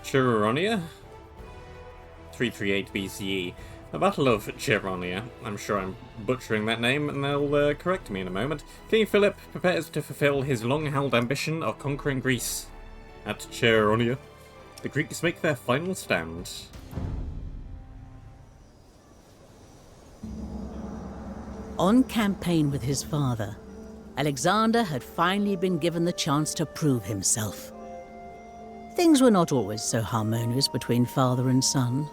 Chaeronea? 338 BCE. The Battle of Chaeronea. I'm sure I'm butchering that name, and they'll correct me in a moment. King Philip prepares to fulfill his long-held ambition of conquering Greece. At Chaeronea, the Greeks make their final stand. On campaign with his father, Alexander had finally been given the chance to prove himself. Things were not always so harmonious between father and son.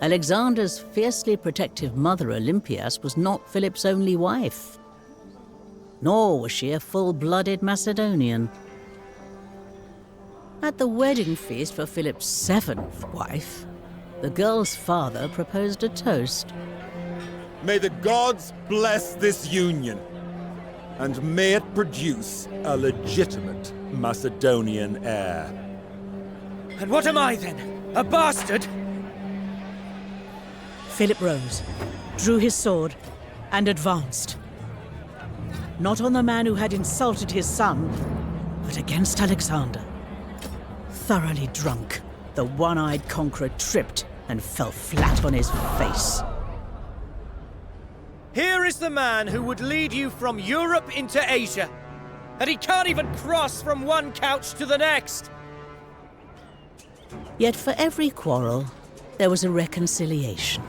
Alexander's fiercely protective mother, Olympias, was not Philip's only wife. Nor was she a full-blooded Macedonian. At the wedding feast for Philip's seventh wife, the girl's father proposed a toast. May the gods bless this union, and may it produce a legitimate Macedonian heir. And what am I then? A bastard? Philip rose, drew his sword, and advanced. Not on the man who had insulted his son, but against Alexander. Thoroughly drunk, the one-eyed conqueror tripped and fell flat on his face. Here is the man who would lead you from Europe into Asia, and he can't even cross from one couch to the next! Yet for every quarrel, there was a reconciliation.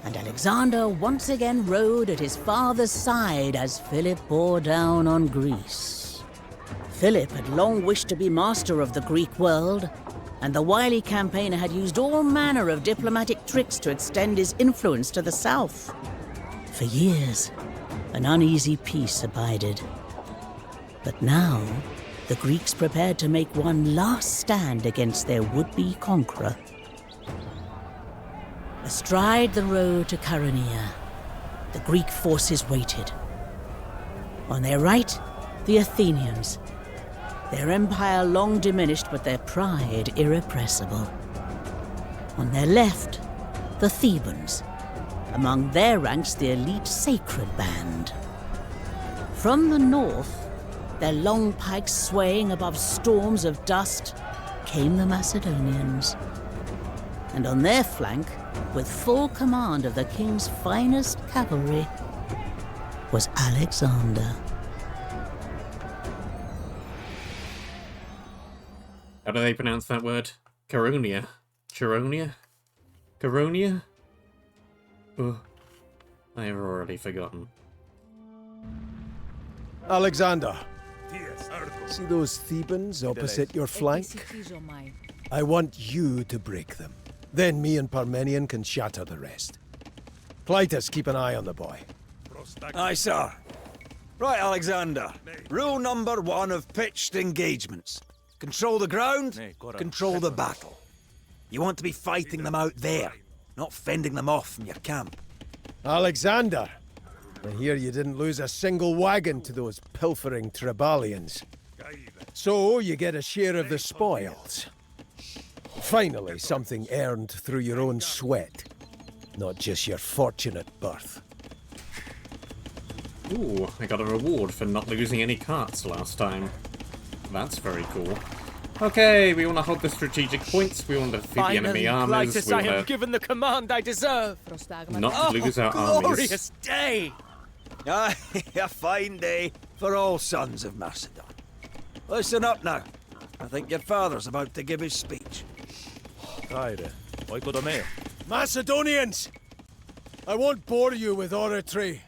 And Alexander once again rode at his father's side as Philip bore down on Greece. Philip had long wished to be master of the Greek world, and the wily campaigner had used all manner of diplomatic tricks to extend his influence to the south. For years, an uneasy peace abided. But now, the Greeks prepared to make one last stand against their would-be conqueror. Astride the road to Chaeronea, the Greek forces waited. On their right, the Athenians. Their empire long diminished, but their pride irrepressible. On their left, the Thebans. Among their ranks, the elite Sacred Band. From the north, their long pikes swaying above storms of dust, came the Macedonians. And on their flank, with full command of the king's finest cavalry, was Alexander. How do they pronounce that word? Chaeronea? Chaeronea? Chaeronea? Oh, I have already forgotten. Alexander, see those Thebans opposite your flank? I want you to break them. Then me and Parmenion can shatter the rest. Clytus, keep an eye on the boy. Aye, sir. Right, Alexander. Rule number 1 of pitched engagements. Control the ground, control the battle. You want to be fighting them out there, not fending them off from your camp. Alexander, I hear you didn't lose a single wagon to those pilfering Trebalians. So you get a share of the spoils. Finally, something earned through your own sweat, not just your fortunate birth. Ooh, I got a reward for not losing any carts last time. That's very cool. Okay, we want to hold the strategic points, we want to defeat the enemy armies, Clytus, we I want am to given the command I deserve! not lose our glorious armies. day! Aye, a fine day for all sons of Macedon. Listen up now. I think your father's about to give his speech. Macedonians! I won't bore you with oratory.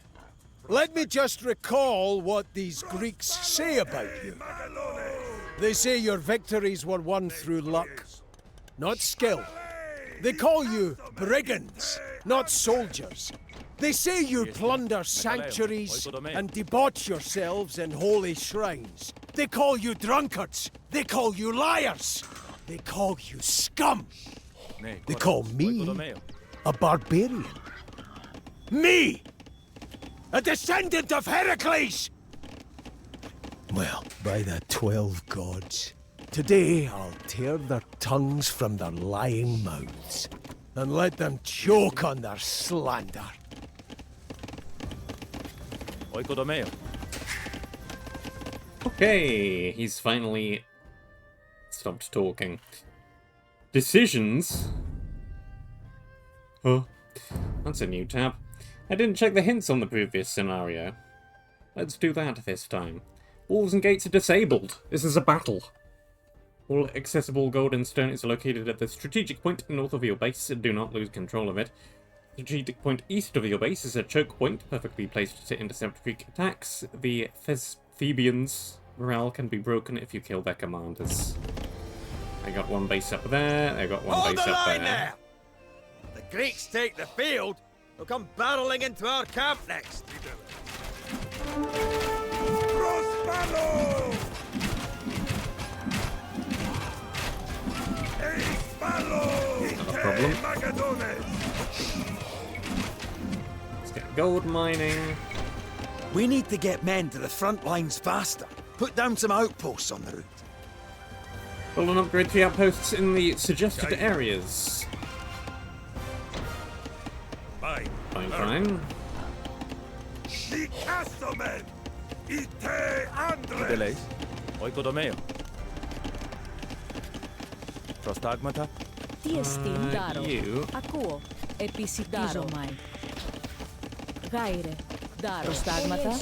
Let me just recall what these Greeks say about you. They say your victories were won through luck, not skill. They call you brigands, not soldiers. They say you plunder sanctuaries and debauch yourselves in holy shrines. They call you drunkards. They call you liars. They call you scum. They call me a barbarian. Me! A descendant of Heracles! Well, by the 12 gods, today I'll tear their tongues from their lying mouths and let them choke on their slander. Okay, he's finally stopped talking. Decisions? Huh? That's a new tab. I didn't check the hints on the previous scenario. Let's do that this time. Walls and gates are disabled. This is a battle. All accessible gold and stone is located at the strategic point north of your base. Do not lose control of it. Strategic point east of your base is a choke point, perfectly placed to intercept Greek attacks. The Thespians' morale can be broken if you kill their commanders. I got one base up there, I got one base up there. The Greeks take the field, they'll come barreling into our camp next. Not a problem. Let's get gold mining. We need to get men to the front lines faster. Put down some outposts on the route. Build and upgrade the outposts in the suggested areas. Fine. Delays. Oikodomeo. Prostagmata. Tiestin daro. You. Ακούω. Επισητίζομαι. Γάιρε. Daro. Prostagmata.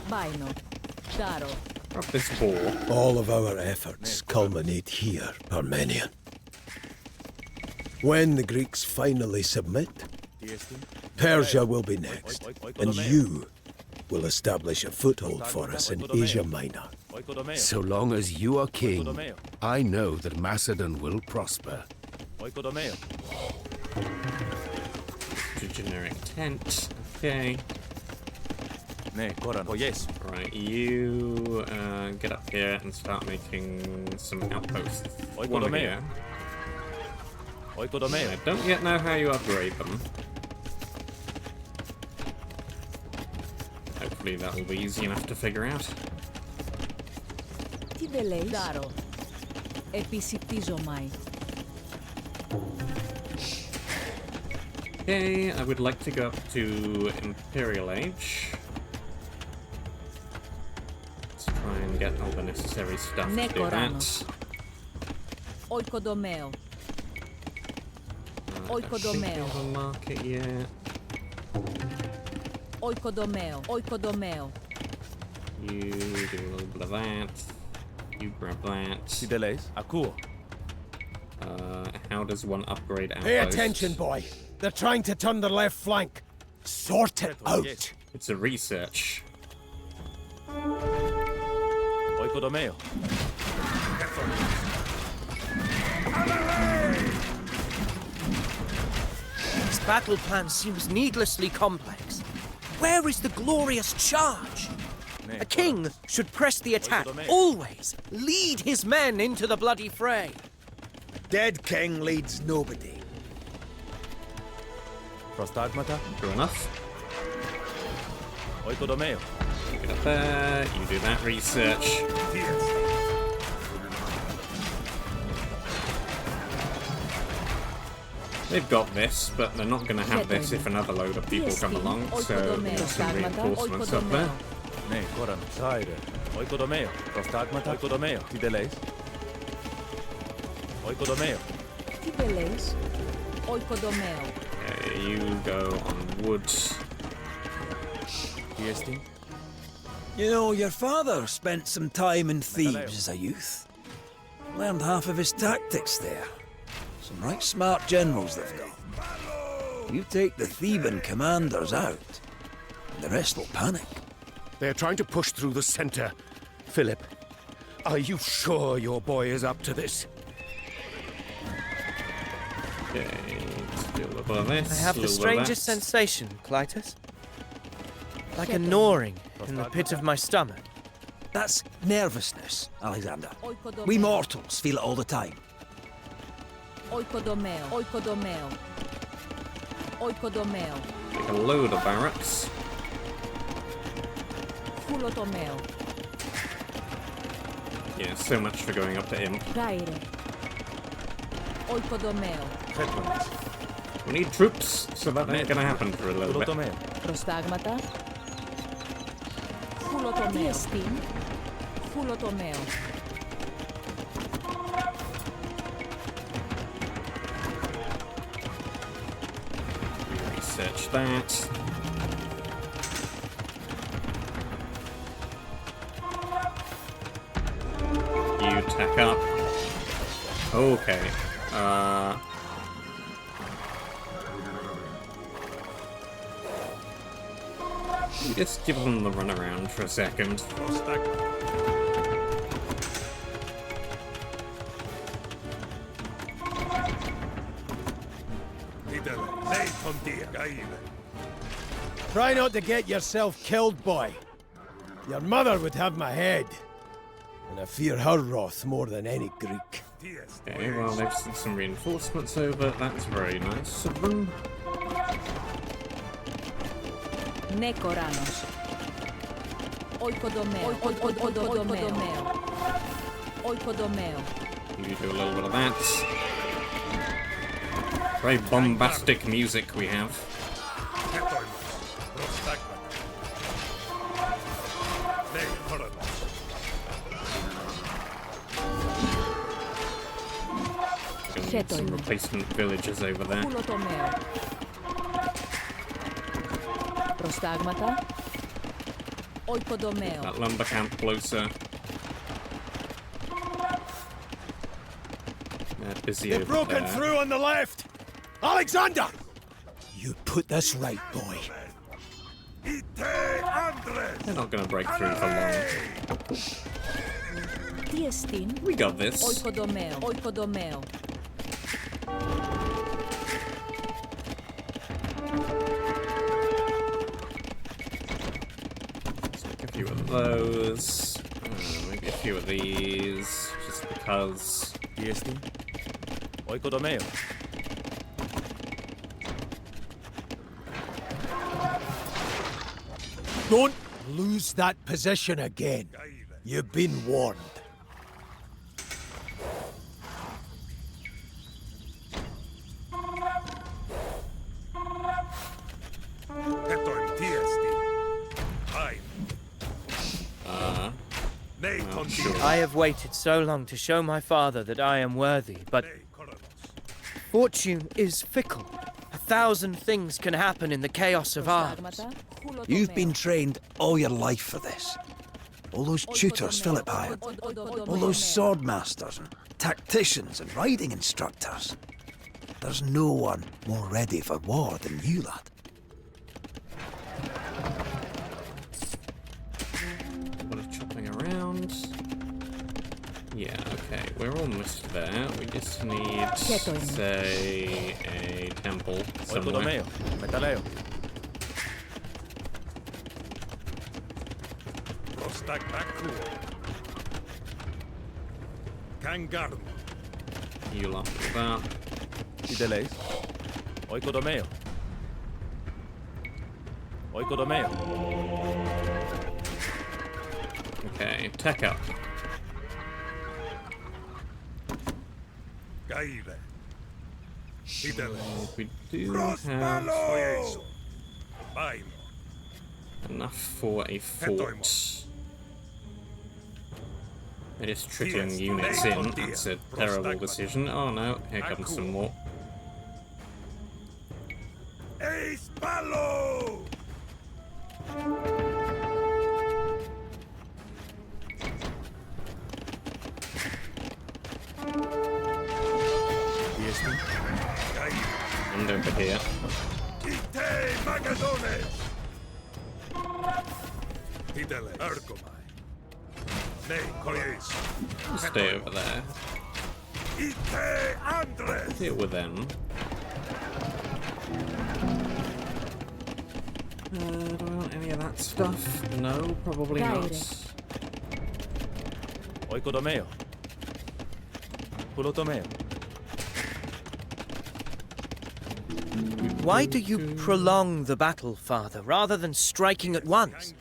Baino. Daro. Grab this ball. All of our efforts culminate here, Parmenion. When the Greeks finally submit, Persia will be next, and you will establish a foothold for us in Asia Minor. So long as you are king, I know that Macedon will prosper. To generic tent. Okay. Yes. Right, you get up here and start making some outposts. One here. I don't yet know how you upgrade them. Hopefully that'll be easy enough to figure out. Τι δε λέει. Daro. Επισητίζομαι. Okay, I would like to go up to Imperial Age. Let's try and get all the necessary stuff to do that. Oikodomeo. I don't think there's a market yet. Oikodomeo. You do a little bit of that. You grab that. Delays. Ακούω. How does one upgrade outpost? Pay attention, boy. They're trying to turn their left flank. Sort it out. It's a research. Oikodomeo. This battle plan seems needlessly complex. Where is the glorious charge? A king should press the attack, always lead his men into the bloody fray. Dead king leads nobody. Prostagmata. True enough. Oikodomeo. Get up there, you do that research. They've got this, but they're not going to have this if another load of people come along, so there's some reinforcements up there. Ναι, κόραν. Σάιρε. Oikodomeo. Prostagmata. Oikodomeo. Τι δε λέει. Oikodomeo. Τι δε λέει. Oikodomeo. Okay, you go on wood. Tiestin. You know, your father spent some time in Thebes as a youth. Learned half of his tactics there. Some right smart generals they've got. You take the Theban commanders out, and the rest will panic. They're trying to push through the center. Philip, are you sure your boy is up to this? Okay, let's do a little bit of this. I have the strangest sensation, Clytus. Like a gnawing in the pit of my stomach. That's nervousness, Alexander. We mortals feel it all the time. Oikodomeo. Take a load of barracks. Fulotomeo. Yeah, so much for going up to him. Γάιρε. Oikodomeo. We need troops, so that ain't gonna happen for a little bit. Oikodomeo. Προστάγματα. Research that. You tack up. Okay. You just give them the runaround for a second. Try not to get yourself killed, boy. Your mother would have my head. And I fear her wrath more than any Greek. Okay, well, they've sent some reinforcements over. That's very nice of them. Nekoranos. Oikodomeo. Oikodomeo. You do a little bit of that. Very bombastic music we have. Some replacement villagers over there. Prostagmata. Oikodomeo. That lumber camp closer. They're busy They've over broken there. through on the left! Alexander! You put this right, boy. They're not going to break through for long. We got this. Oikodomeo. Let's make a few of those. Maybe a few of these, just because. Tiesti? Oikodomeo. Don't lose that position again. You've been warned. I have waited so long to show my father that I am worthy, but fortune is fickle. 1,000 things can happen in the chaos of arms. You've been trained all your life for this. All those tutors Philip hired, all those sword masters and tacticians and riding instructors. There's no one more ready for war than you, lad. A bit of chopping around. Yeah, okay, we're almost there. We just need, say, a temple somewhere. Oikodomeo. Metaleo. You'll have to do that. Tideleis. Oikodomeo. Oikodomeo. Okay, tech up. We do have enough for a fort. It is trickling units in. That's a terrible decision. Oh no, here comes some more. And over here. Stay over there. Deal with them. Do I want any of that stuff? No, probably not. Oikodomeo. Pulotomeo. Why do you prolong the battle, father, rather than striking at once?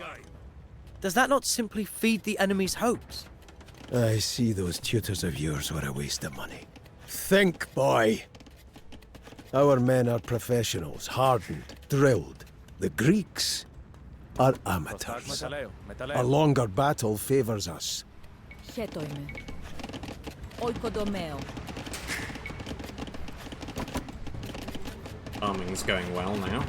Does that not simply feed the enemy's hopes? I see those tutors of yours were a waste of money. Think, boy. Our men are professionals, hardened, drilled. The Greeks, are amateurs. A longer battle favors us. Chaeronea. Oikodomeo. Farming's going well now.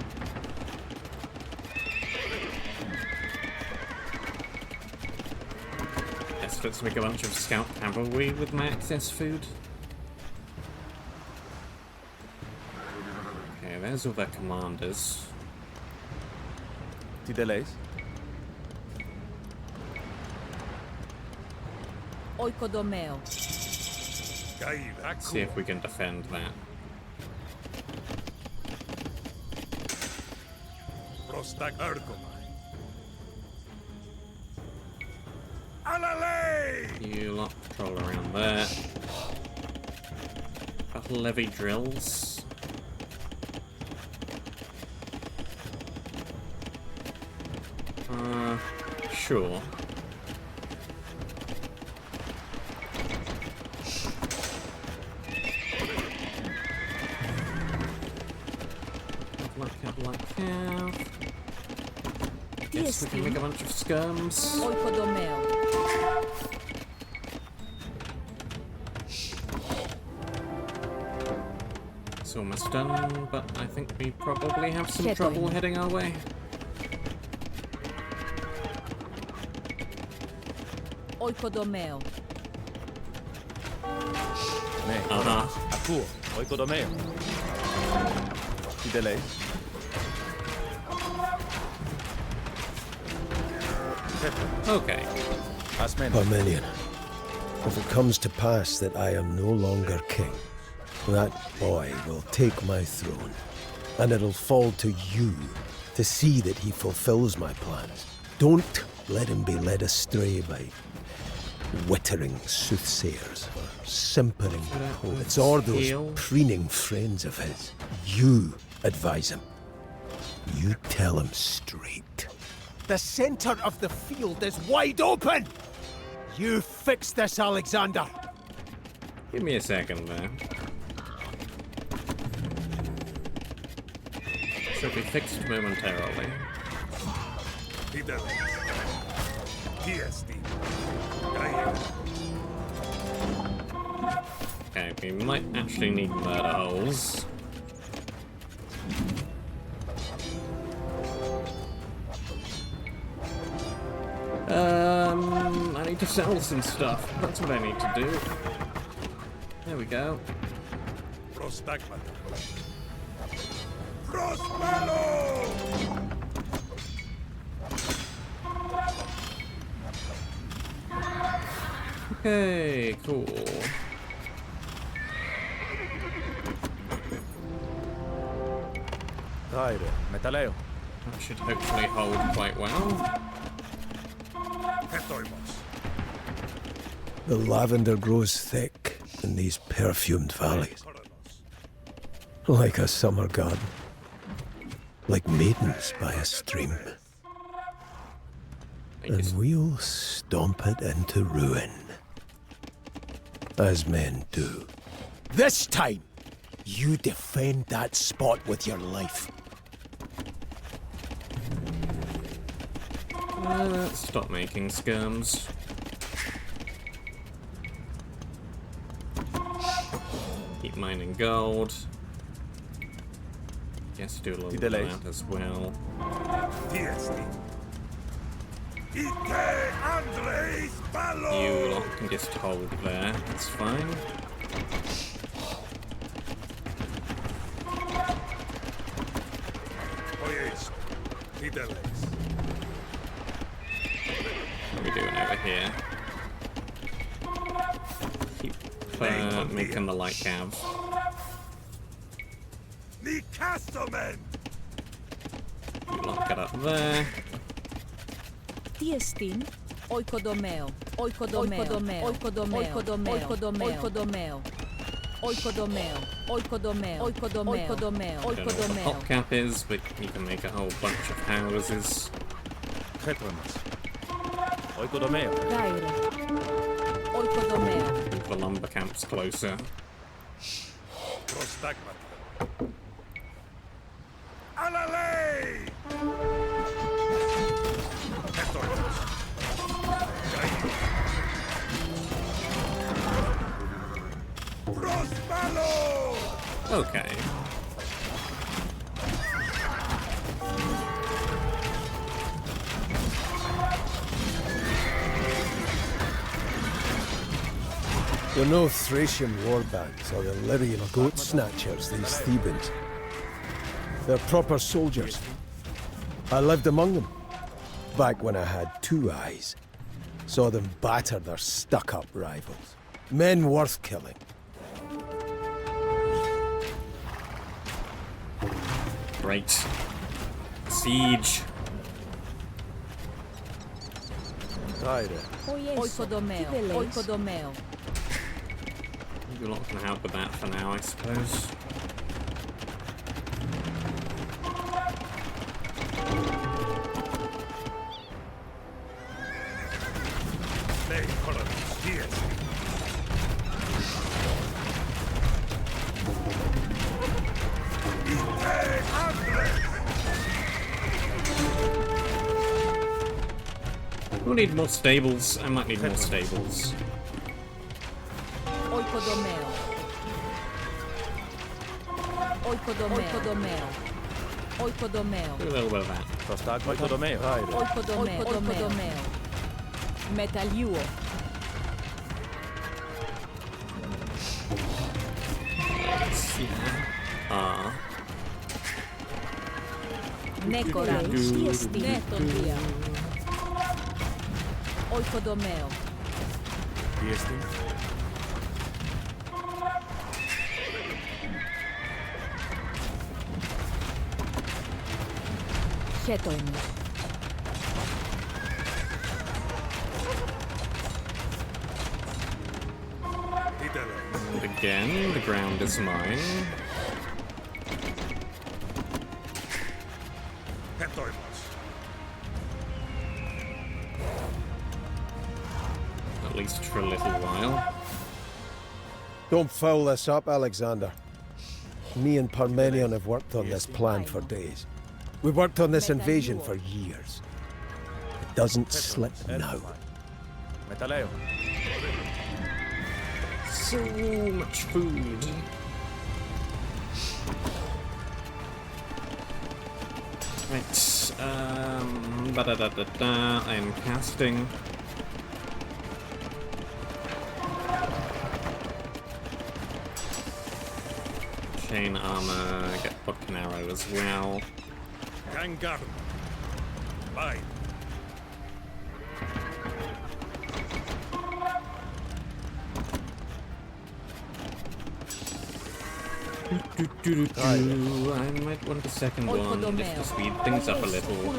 Yes, let's make a bunch of scout cavalry with my excess food. Okay, there's all their commanders. Τι τελείς? Oikodomeo. See if we can defend that. You lot patrol around there. Battle levy drills. Sure. Guess we can make a bunch of skirms. Oikodomeo. It's almost done, but I think we probably have some trouble heading our way. Oikodomeo. Ναι, ακούω. Oikodomeo. Τι τελείς? Okay. Parmenion, if it comes to pass that I am no longer king, that boy will take my throne, and it'll fall to you to see that he fulfills my plans. Don't let him be led astray by wittering soothsayers or simpering poets or those preening friends of his. You advise him. You tell him straight. The center of the field is wide open! You fix this, Alexander! Give me a second there. Should be fixed momentarily. Okay, we might actually need murder holes. I need to sell some stuff. That's what I need to do. There we go. Okay, cool. Άιρε, μεταλλέω. That should hopefully hold quite well. The lavender grows thick in these perfumed valleys. Like a summer garden. Like maidens by a stream. And we'll stomp it into ruin. As men do. This time, you defend that spot with your life. Let's stop making skirms. Keep mining gold. Guess do a little bit of that as well. You lot can just hold there, that's fine. What are we doing over here? Keep making the light cav. You lot get up there. Tiestin. Oikodomeo. Oikodomeo. Oikodomeo. Oikodomeo. Oikodomeo. Oikodomeo. Oikodomeo. Oikodomeo. Oikodomeo. Oikodomeo. Hot cap is, but you can make a whole bunch of houses. Χέτρονας. Oikodomeo. Gaire. Oikodomeo. Move the lumber camps closer. Okay. They're no Thracian warbands or Illyrian goat snatchers, these Thebans. They're proper soldiers. I lived among them, back when I had 2 eyes. Saw them batter their stuck-up rivals. Men worth killing. Great. Siege. Oikodomeo. You're not going to help with that for now, I suppose. We'll need more stables. I might need more stables. Oikodomeo. Do a little bit of that. Oikodomeo. Oikodomeo. Metalluo. Nekora. Netodia. Oikodomeo. Chetoimus. And again, the ground is mine. At least for a little while. Don't foul this up, Alexander. Me and Parmenion have worked on this plan for days. We've worked on this invasion for years. It doesn't slip now. Metaleo. So much food. Right, I am casting. Chain armor, get Bodkin arrow as well. Gangar. Bye. I might want the second one just to speed things up a little.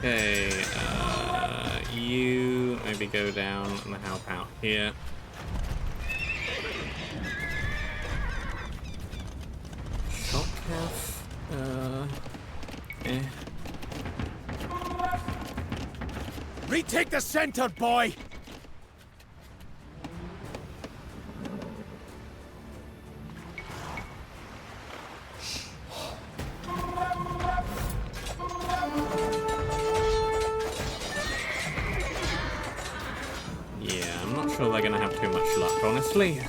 Okay, you maybe go down and help out here. Shockcalf, Retake the center, boy! Yeah, I'm not sure they're gonna have too much luck, honestly.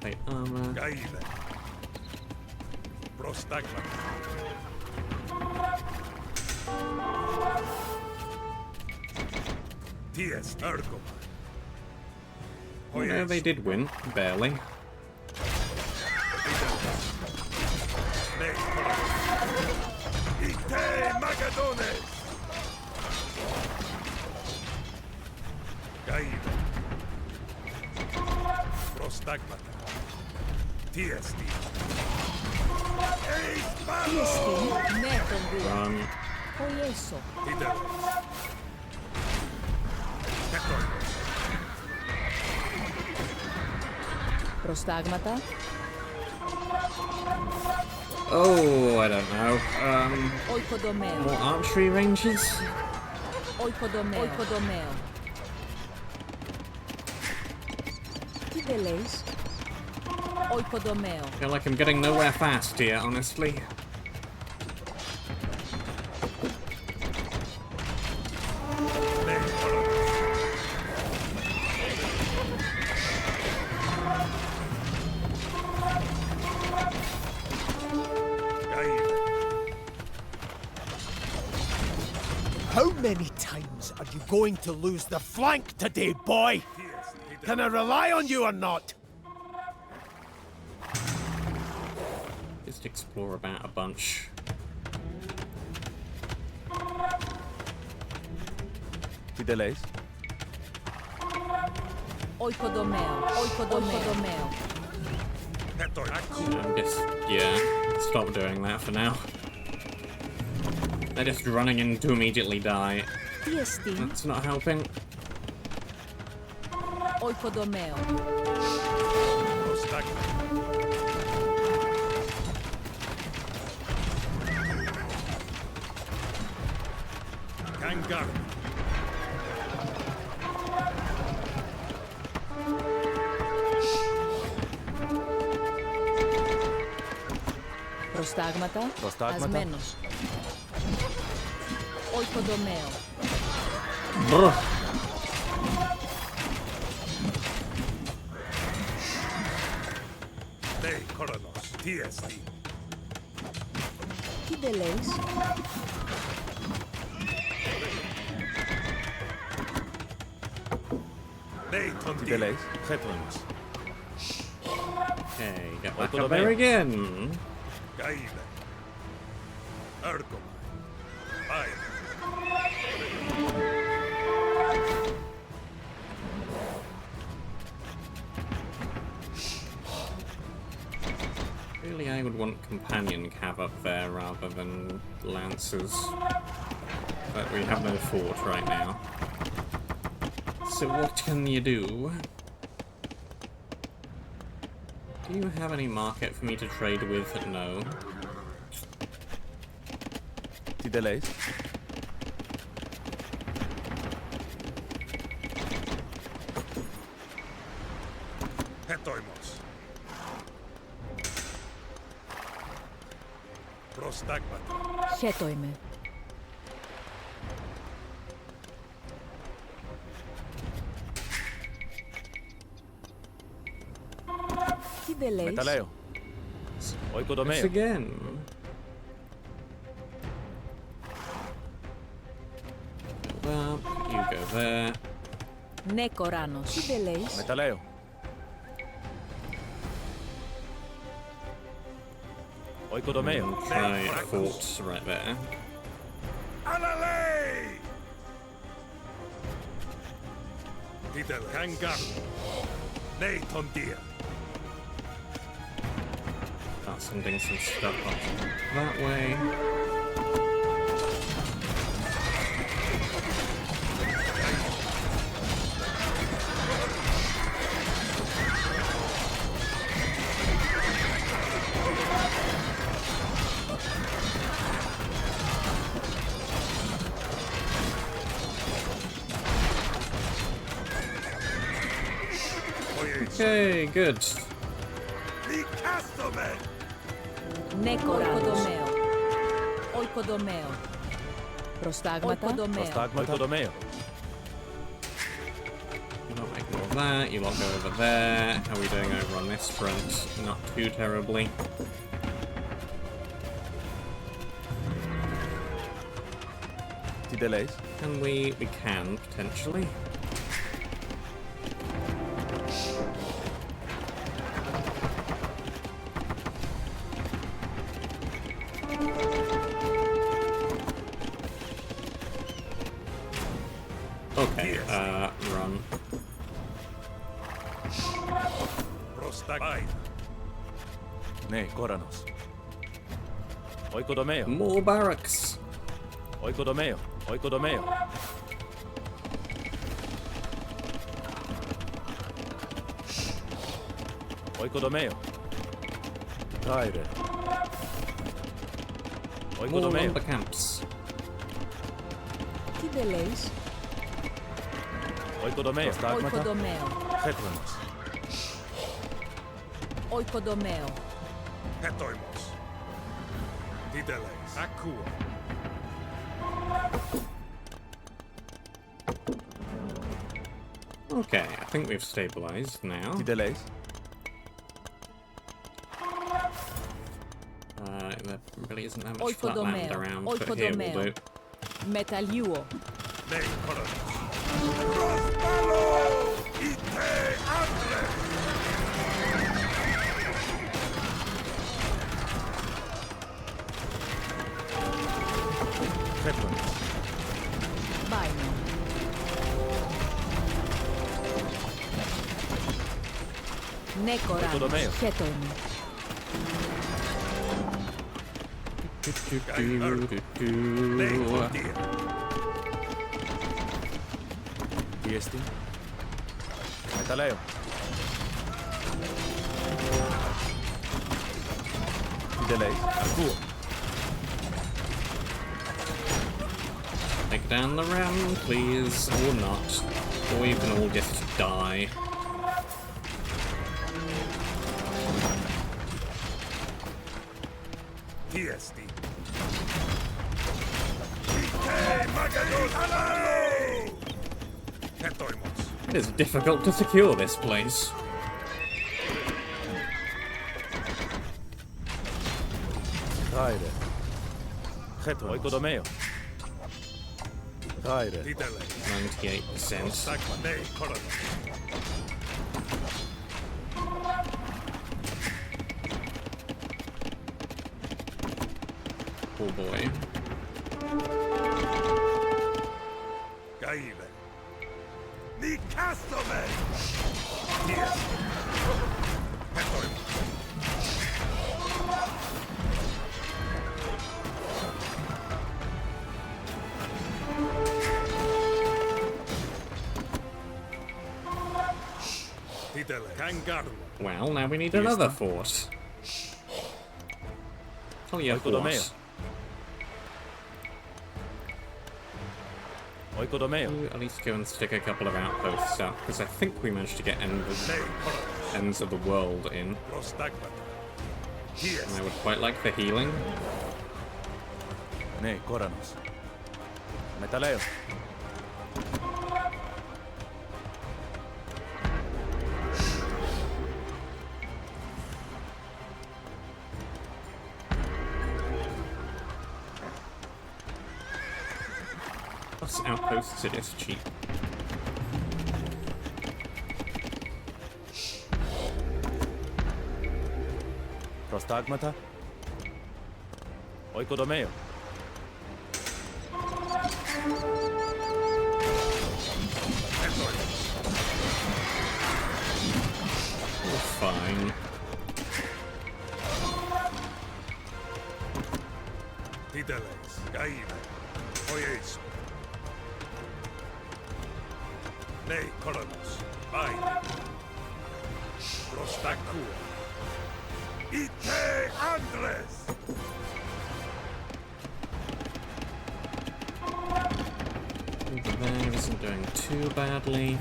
Plate armor. No, they did win, barely. Run. Prostagmata. Oh, I don't know. Oikodomeo. More archery ranges? Oikodomeo. Oikodomeo. Τι δεν λες? Oikodomeo. I feel like I'm getting nowhere fast here, honestly. How many times are you going to lose the flank today, boy? Can I rely on you or not? Just explore about a bunch. Τι δεν λες? Oikodomeo. Oikodomeo. I guess, yeah, stop doing that for now. They're just running in to immediately die. Τι εστί? That's not helping. Oikodomeo. Προστάγματα. Ασμένος. Oikodomeo. Brr. Τι δεν λες? Τι δεν λες? Χέτρονες. Okay, get back up there again. Really, I would want companion cav up there rather than lancers. But we have no fort right now. So what can you do? Do you have any market for me to trade with? No. Τι δεν λες? Χέτο είμαι. Τι δεν λες? Μεταλλαίο. Yes Oikodomeo. again. Go up, you go there. Ναι, Κοράνος. Τι δεν λες? Μεταλλαίο. Oikodomeo. Try a fort right there. Start sending some stuff up that way. Okay, good. Ναι, Κοράνος. Oikodomeo. Προστάγματα. Προστάγματα. Oikodomeo. You lot ignore that, you lot go over there. How are we doing over on this front? Not too terribly. Τι δεν λες? Can we can, potentially. Okay, run. Ναι, Κόρανος. Oikodomeo. More barracks! Oikodomeo. Oikodomeo. Oikodomeo. Άιρε. More lumber camps. Tideleis, Oikodomeo. Prostagmata. oikodomeo, Hetronos. oikodomeo, Hetoimos. Tideleis. Akua. Okay, I think we've stabilized now. Tideleis. There really isn't that much flat land around, but here we'll do. metalluo, Nei Chronicles. Crossballo! Ite andre! Hetronos. baino, nekoranos, Oikodomeo. chetoimi, Nei Cordia. Tiesti. Metaleo. Tideleis. Akuo. Take down the ram, please, or not. Or you can all just die. Tiesti. Ite Magalos. Hetoimos. It is difficult to secure this place. Raire. Hetronos. Oikodomeo. Raire. Tideleis. 98%. Sagma. Nei Chronicles. Oh boy. Gaive. Ni Castome. Tiesti. Hetoimos. Tideleis. Kangaroo. Well, now we need another fort. Oh yeah, Oikodomeo. fort. Oikodomeo. At least go and stick a couple of outposts up, because I think we managed to get Nei Chronicles. ends of the world in. Prostagmata. And Tiesti. I would quite like the healing. Ne Koranos. Metaleo. Plus outposts are just cheap. Prostagmata. Oikodomeo. Oh, fine. Tideleis. Gaive. Oieis. Nei Chronicles. Baine. Prostagmata. Ite Andres. Over there isn't doing too badly.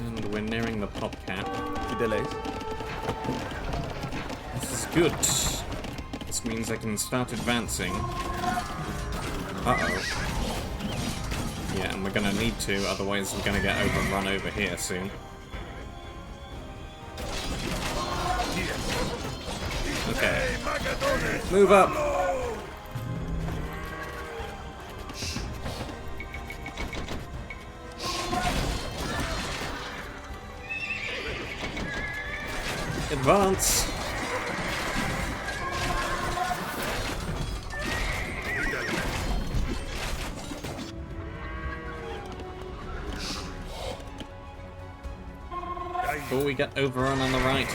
And we're nearing the pop cap. Tideleis. This is good. This means I can start advancing. Uh-oh. Yeah, and we're gonna need to, otherwise we're gonna get overrun over here soon. Okay. Move up! Advance! Before we get overrun on the right.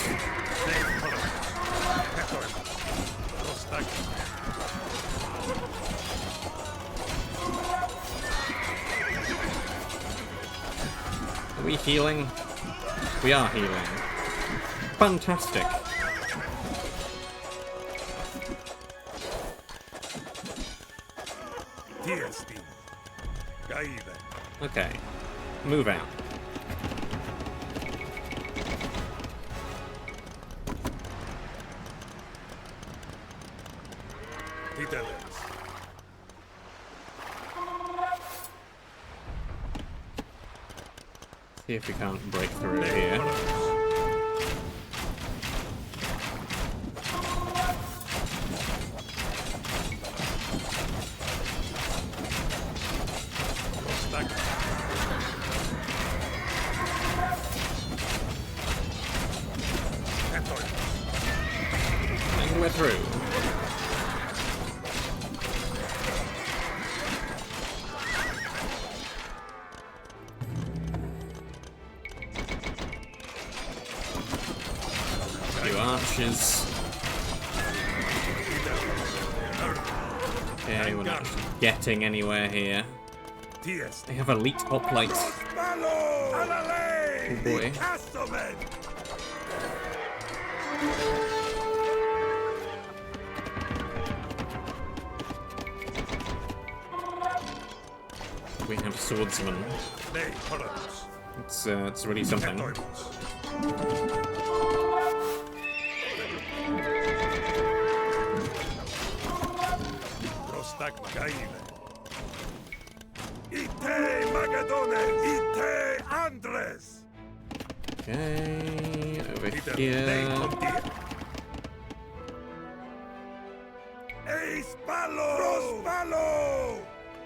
Are we healing? We are healing. Fantastic. Tiesti. Caída. Okay. Move out. Titeles. See if we can't break through here. And we're through. Few archers. Okay, we're not getting anywhere here. They have elite hoplites. Oh boy. We have swordsmen. It's really something. Okay, over here.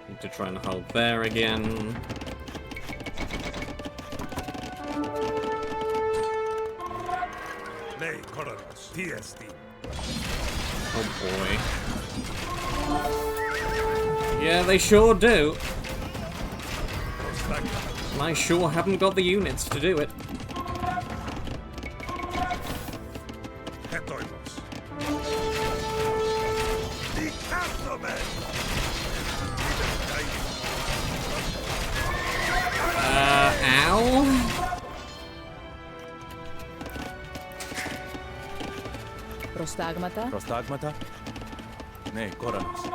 Need to try and hold there again. Oh boy. Yeah, they sure do. And I sure haven't got the units to do it. Ow. Prostagmata. Prostagmata. Ne, Chronicles.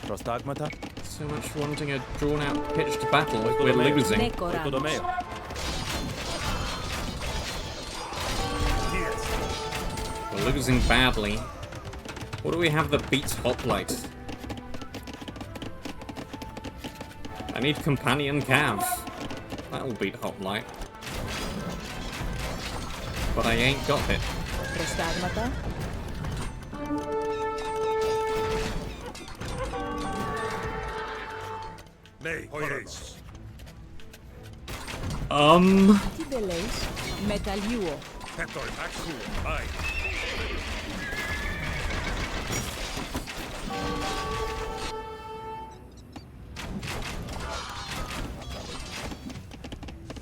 Prostagmata. So much wanting a drawn-out pitched battle. We're losing. Nekoranos. We're losing badly. What do we have that beats hoplite? I need companion cav. That'll beat hoplite. But I ain't got it. Prostagmata. Tideles. Metalluo.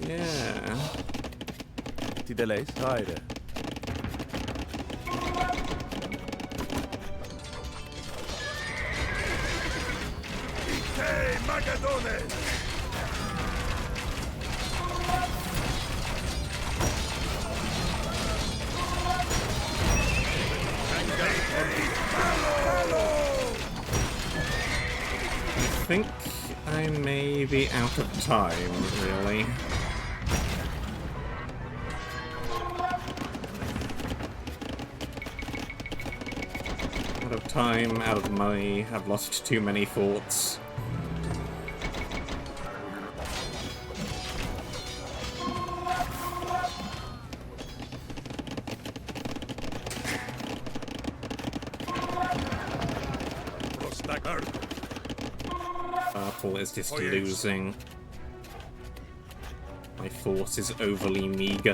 Yeah. Tideles. Aire. I think I may be out of time, really. Out of time, out of money, I've lost too many forts. Purple is just losing. My force is overly meager.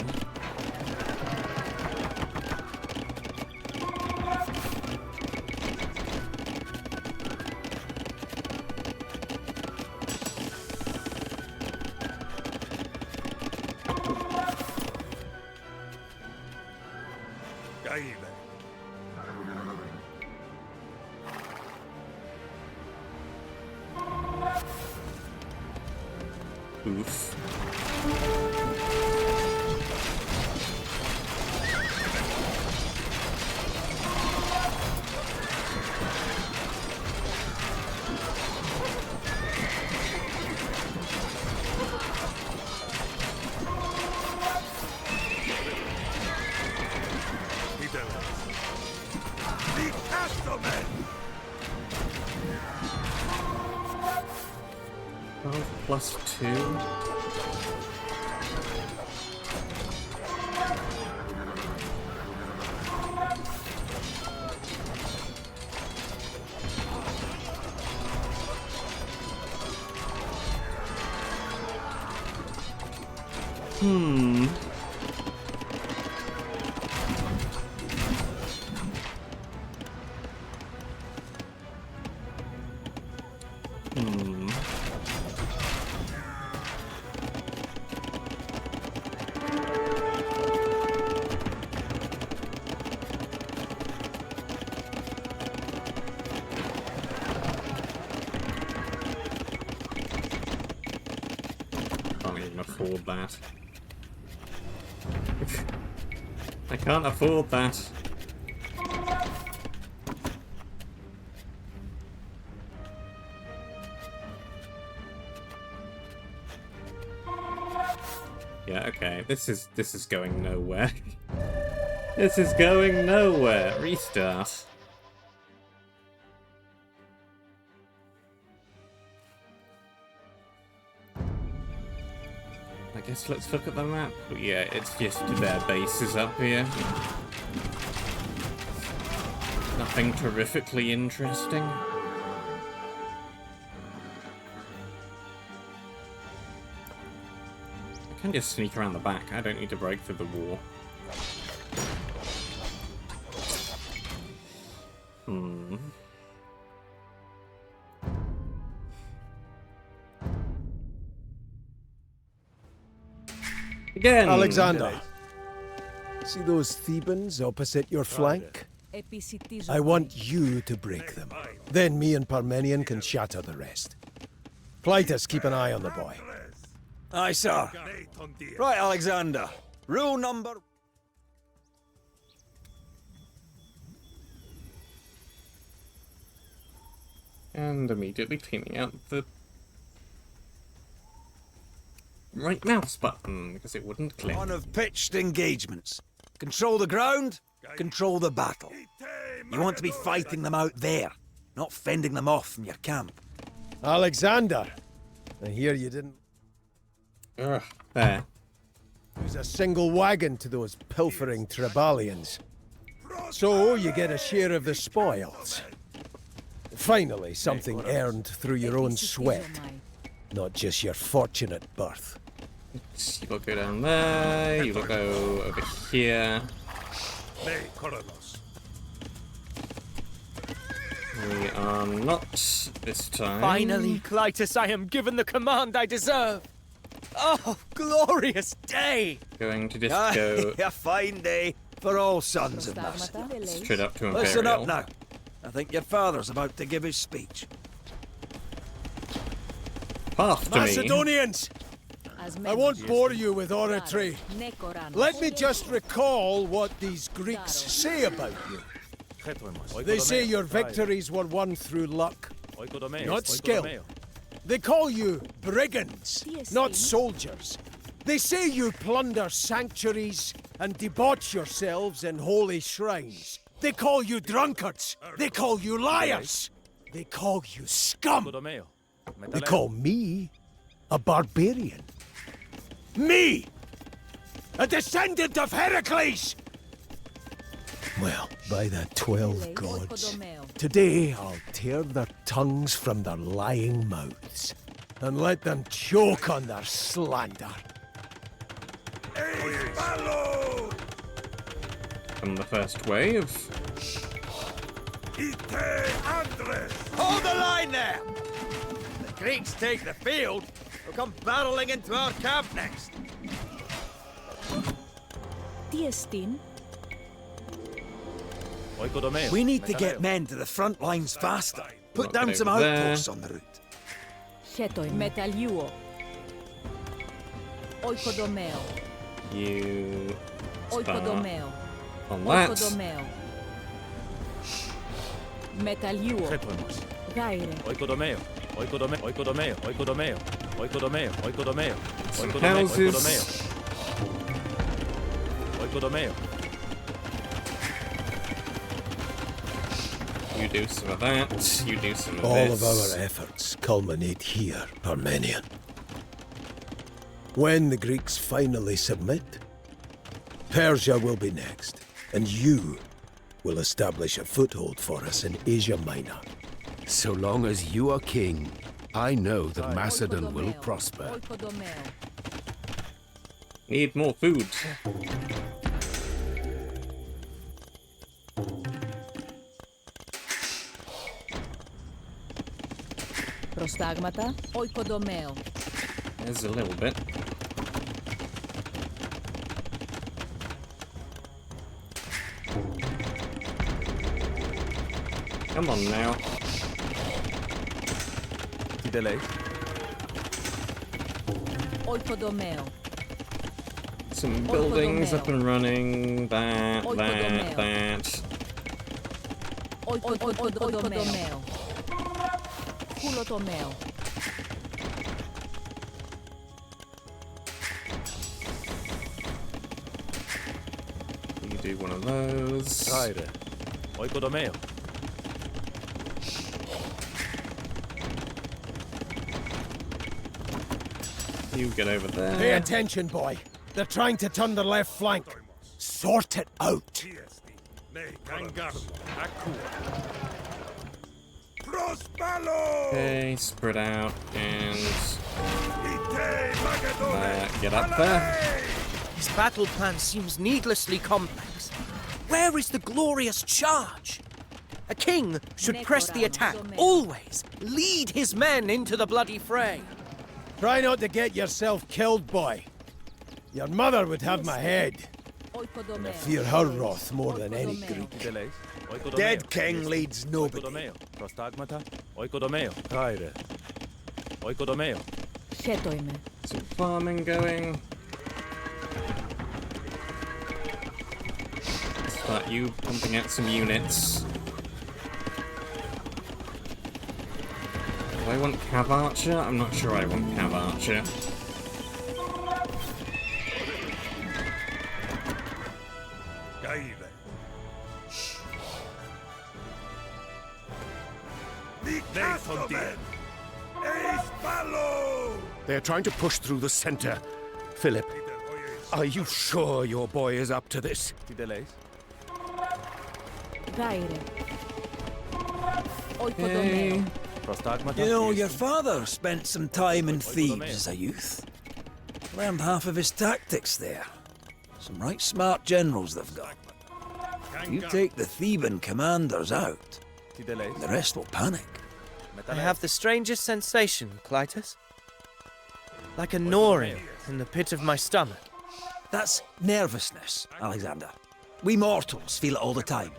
Oof. +2. Hmm. Can't even afford that. I can't afford that. Yeah, okay. This is going nowhere. This is going nowhere. Restart. I guess let's look at the map. Yeah, it's just their bases up here. Nothing terrifically interesting. I can just sneak around the back. I don't need to break through the wall. Again! Alexander, see those Thebans opposite your flank? I want you to break them. Then me and Parmenion can shatter the rest. Clytus, keep an eye on the boy. Aye, sir. Right, Alexander. Rule number... And immediately cleaning out the right mouse button because it wouldn't click. One of pitched engagements. Control the ground, control the battle. You want to be fighting them out there, not fending them off from your camp. Alexander, I hear you didn't Ugh, there. use a single wagon to those pilfering Trebalians. So you get a share of the spoils. Finally, something earned through your own sweat, not just your fortunate birth. You will go down there, you will go over here. We are not this time. Finally, Clytus, I am given the command I deserve. Oh, glorious day! Going to just go A fine day for all sons of mercy. straight up to Imperial. Listen up now. I think your father's about to give his speech. Path to me. Macedonians! I won't bore you with oratory. Let me just recall what these Greeks say about you. They say your victories were won through luck, not skill. They call you brigands, not soldiers. They say you plunder sanctuaries and debauch yourselves in holy shrines. They call you drunkards. They call you liars. They call you scum. They call me a barbarian. Me! A descendant of Heracles! Well, by the 12 gods, today I'll tear their tongues from their lying mouths and let them choke on their slander. From the first wave. Hold the line there! The Greeks take the field, we'll come barreling into our camp next. We need to get men to the front lines faster. Put down some outposts on the route. You start on that. Some houses. You do some of that. You do some of All this. of our efforts culminate here, Parmenion. When the Greeks finally submit, Persia will be next, and you will establish a foothold for us in Asia Minor. So long as you are king, I know that Macedon will prosper. Need more food. Προστάγματα, οικοδομαίο. There's a little bit. Come on now. Τι δεν λέει. Οικοδομαίο. Some buildings up and running. That. Οικοδομαίο. Κουλοτομαίο. You do one of those. Άιρε. Οικοδομαίο. You get over there. Pay attention, boy. They're trying to turn their left flank. Sort it out. Tiesti. Nee, kein Garten. Akkur. Prospalo! Okay, spread out and Ite Magadone! get up there. His battle plan seems needlessly complex. Where is the glorious charge? A king should press the attack, always. Lead his men into the bloody fray. Try not to get yourself killed, boy. Your mother would have my head. I fear her wrath more than any Greek. Τι δεν λέει. Dead king leads nobody. Οικοδομαίο. Προστάγματα. Οικοδομαίο. Άιρε. Οικοδομαίο. Χέτο είμαι. Some farming going. Start you pumping out some units. Do I want Cav Archer? I'm not sure I want Cav Archer. Caída. Nicastomen! Eis Palo! They are trying to push through the center. Philip, are you sure your boy is up to this? Τι δεν λέει. Γάιρε. Οικοδομαίο. Προστάγματα. You know, your father spent some time in Thebes as a youth. Learned half of his tactics there. Some right smart generals they've got. You take the Theban commanders out, Τι δεν λέει. the rest will panic. I have the strangest sensation, Clytus. Like a gnawing in the pit of my stomach. That's nervousness, Alexander. We mortals feel it all the time.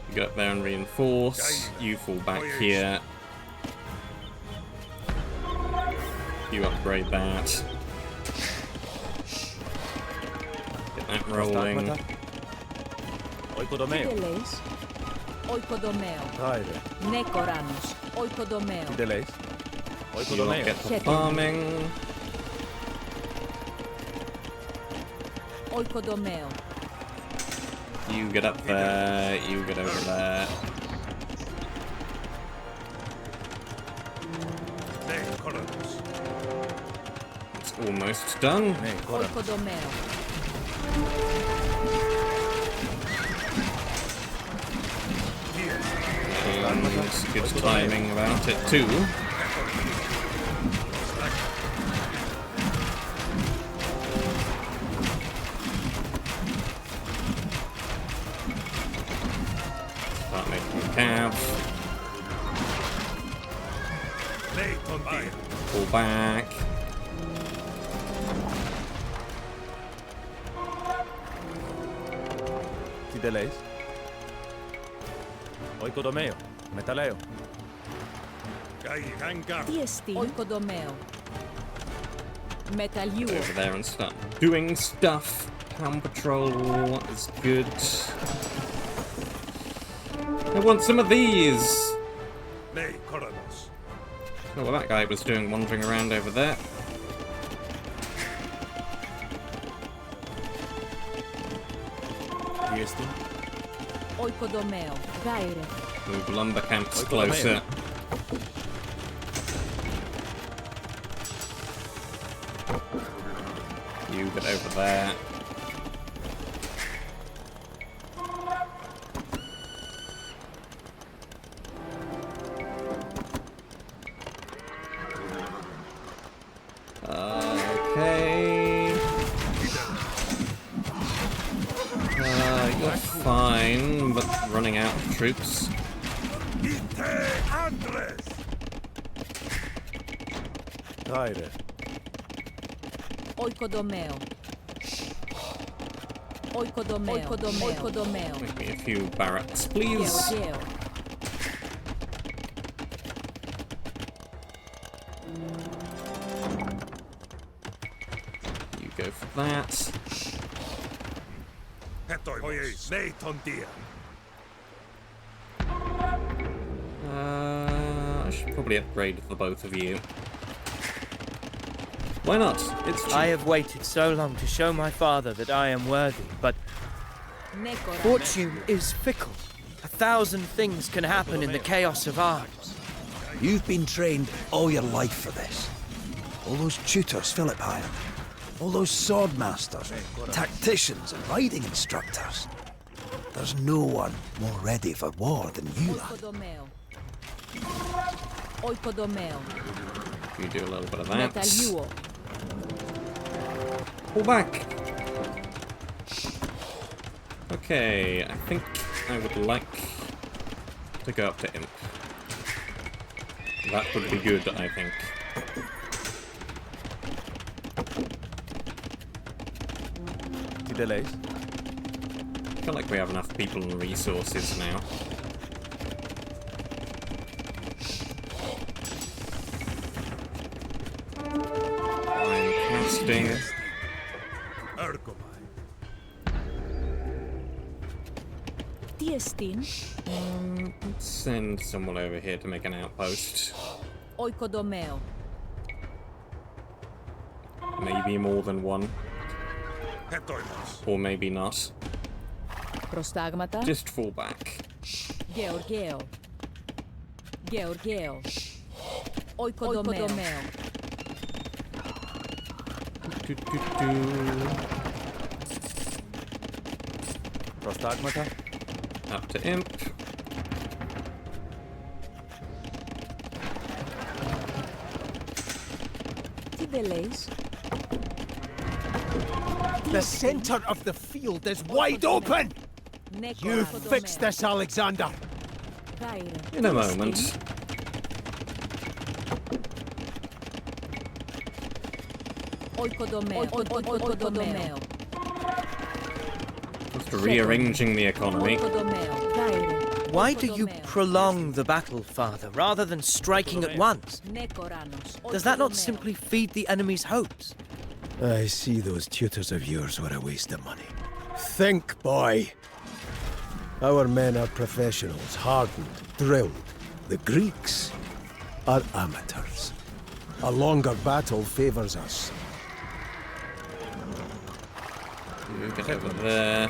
You get up there and reinforce. You fall back here. You upgrade that. Get that rolling. Τι Οικοδομαίο. δεν λέεις. Οικοδομαίο. Άιρε. Ναι, Κοράνος. Οικοδομαίο. Τι δεν λέει. You Οικοδομαίο. get the farming. Οικοδομαίο. You get up there. You get over there. Nee, Chronicles. It's almost done. Ναι, κόρα. Οικοδομαίο. And good timing about it too. Start making camps. Nee, Tondir. Pull back. Τι δεν λέει. Οικοδομαίο. Μεταλλαίο. Kein Garten. Τι εστί. Οικοδομαίο. Μεταλλιούο. Over there and start doing stuff. Town patrol is good. I want some of these. Nee, Chronicles. Oh, well, that guy was doing wandering around over there. Τι εστί. Oikodomeo. Gaire. Move lumber camps closer. You get over there. Okay. You're fine, but running out of troops. Taire. Oikodomeo. Oikodomeo. Oikodomeo. Make me a few barracks, please. Geo. You go for that. I should probably upgrade the both of you. Why not? It's cheap. I have waited so long to show my father that I am worthy, but fortune is fickle. 1,000 things can happen in the chaos of arms. You've been trained all your life for this. All those tutors Philip hired. All those sword masters, tacticians and riding instructors. There's no one more ready for war than you, lad. Oikodomeo. Oikodomeo. You do a little bit of that. Metalluo. Pull back. Okay, I think I would like to go up to Imp. That would be good, I think. Delays. I feel like we have enough people and resources now. I'm casting. Tiestin. Let's send someone over here to make an outpost. Oikodomeo. Maybe more than one. Or maybe not. Prostagmata. Just fall back. Georgeo. Georgeo. Oikodomeo. Prostagmata. Up to Imp. Tibeleis. The center of the field is wide open! You fix this, Alexander! In a moment. Oikodomeo. Oikodomeo. Just rearranging the economy. Oikodomeo. Gaire. Why do you prolong the battle, father, rather than striking at once? Nekoranos. Does that not simply feed the enemy's hopes? I see those tutors of yours were a waste of money. Think, boy. Our men are professionals, hardened, drilled. The Greeks are amateurs. A longer battle favors us. You get over there.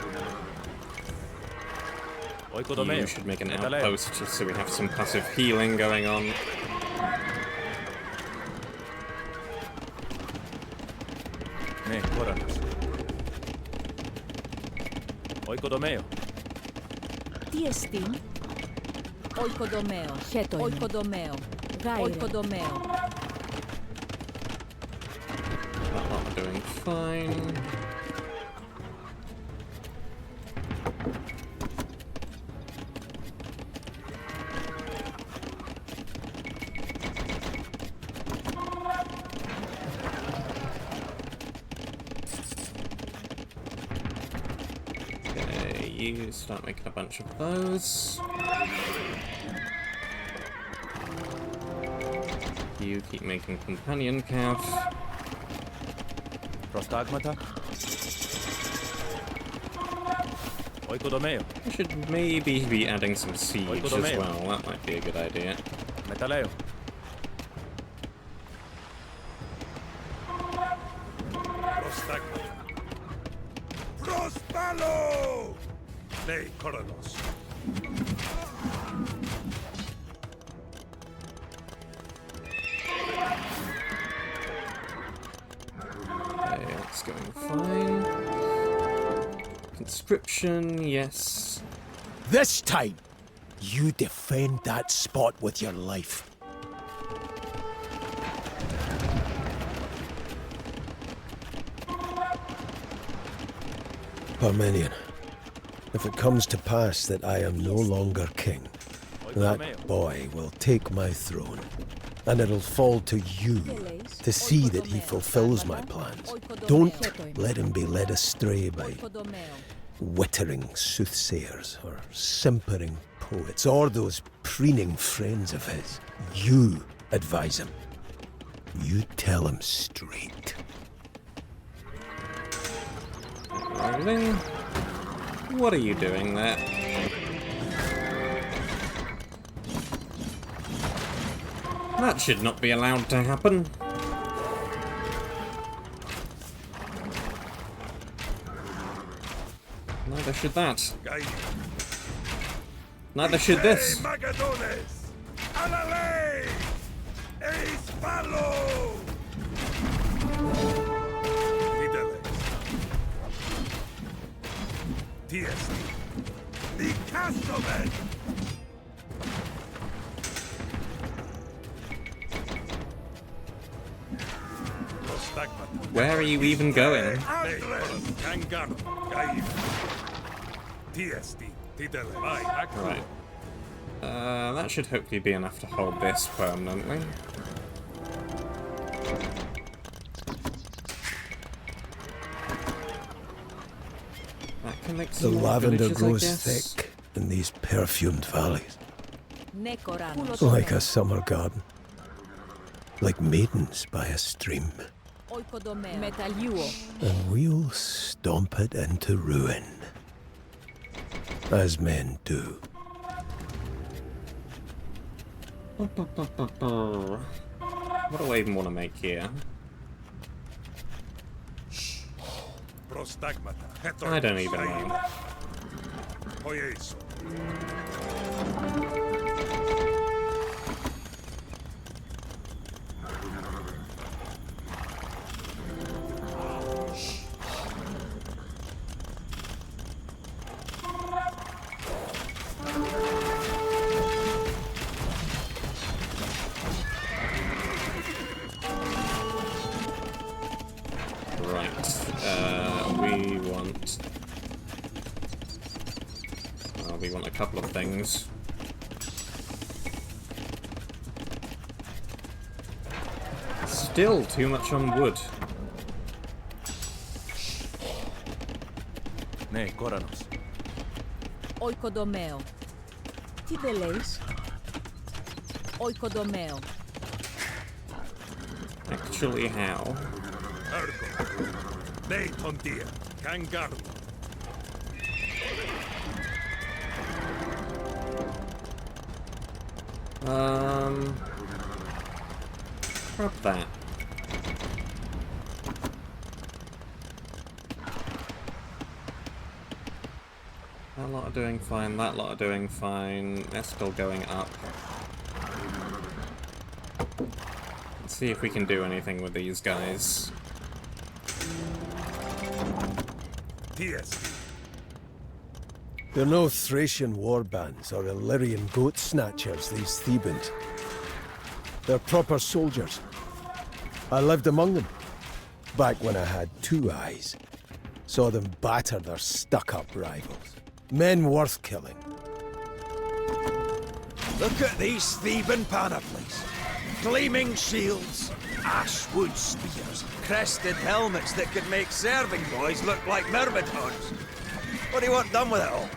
You should make an outpost just so we have some passive healing going on. Oikodomeo. Tiestin. Oikodomeo. Oikodomeo. Gaire. Oikodomeo. That lot are doing fine. You start making a bunch of those. You keep making companion cav. Prostagmata. Oikodomeo. I should maybe be adding some siege as well. That might be a good idea. Metaleo. Prospalo! Nei, Chronicles. Okay, that's going fine. Conscription, yes. This time, you defend that spot with your life. Parmenion, if it comes to pass that I am no longer king, that boy will take my throne, and it'll fall to you to see that he fulfills my plans. Don't let him be led astray by wittering soothsayers or simpering poets or those preening friends of his. You advise him. You tell him straight. Rolling. What are you doing there? That should not be allowed to happen. Neither should that. Neither should this. Magadones! Alale! Eis palo! Fideles. Tiesti. Ni castomen! Where are you even going? Right. That should hopefully be enough to hold this permanently. That can make The some more lavender villages, I grows guess. thick in these perfumed valleys, like a summer garden, like maidens by a stream. And we'll stomp it into ruin, as men do. What do I even want to make here? I don't even know. We want a couple of things. Still too much on wood. Ναι, Κόρανος. Oikodomeo. Τι δεν λέεις? Oikodomeo. Actually, how? Ναι, τον dia. Kangaroo. Grab that. That lot are doing fine, that lot are doing fine. They're still going up. Let's see if we can do anything with these guys. They're no Thracian warbands or Illyrian goat snatchers, these Thebans. They're proper soldiers. I lived among them, back when I had 2 eyes. Saw them batter their stuck-up rivals. Men worth killing. Look at these Theban panoplies. Gleaming shields, ashwood spears, crested helmets that could make serving boys look like myrmidons. What do you want done with it all?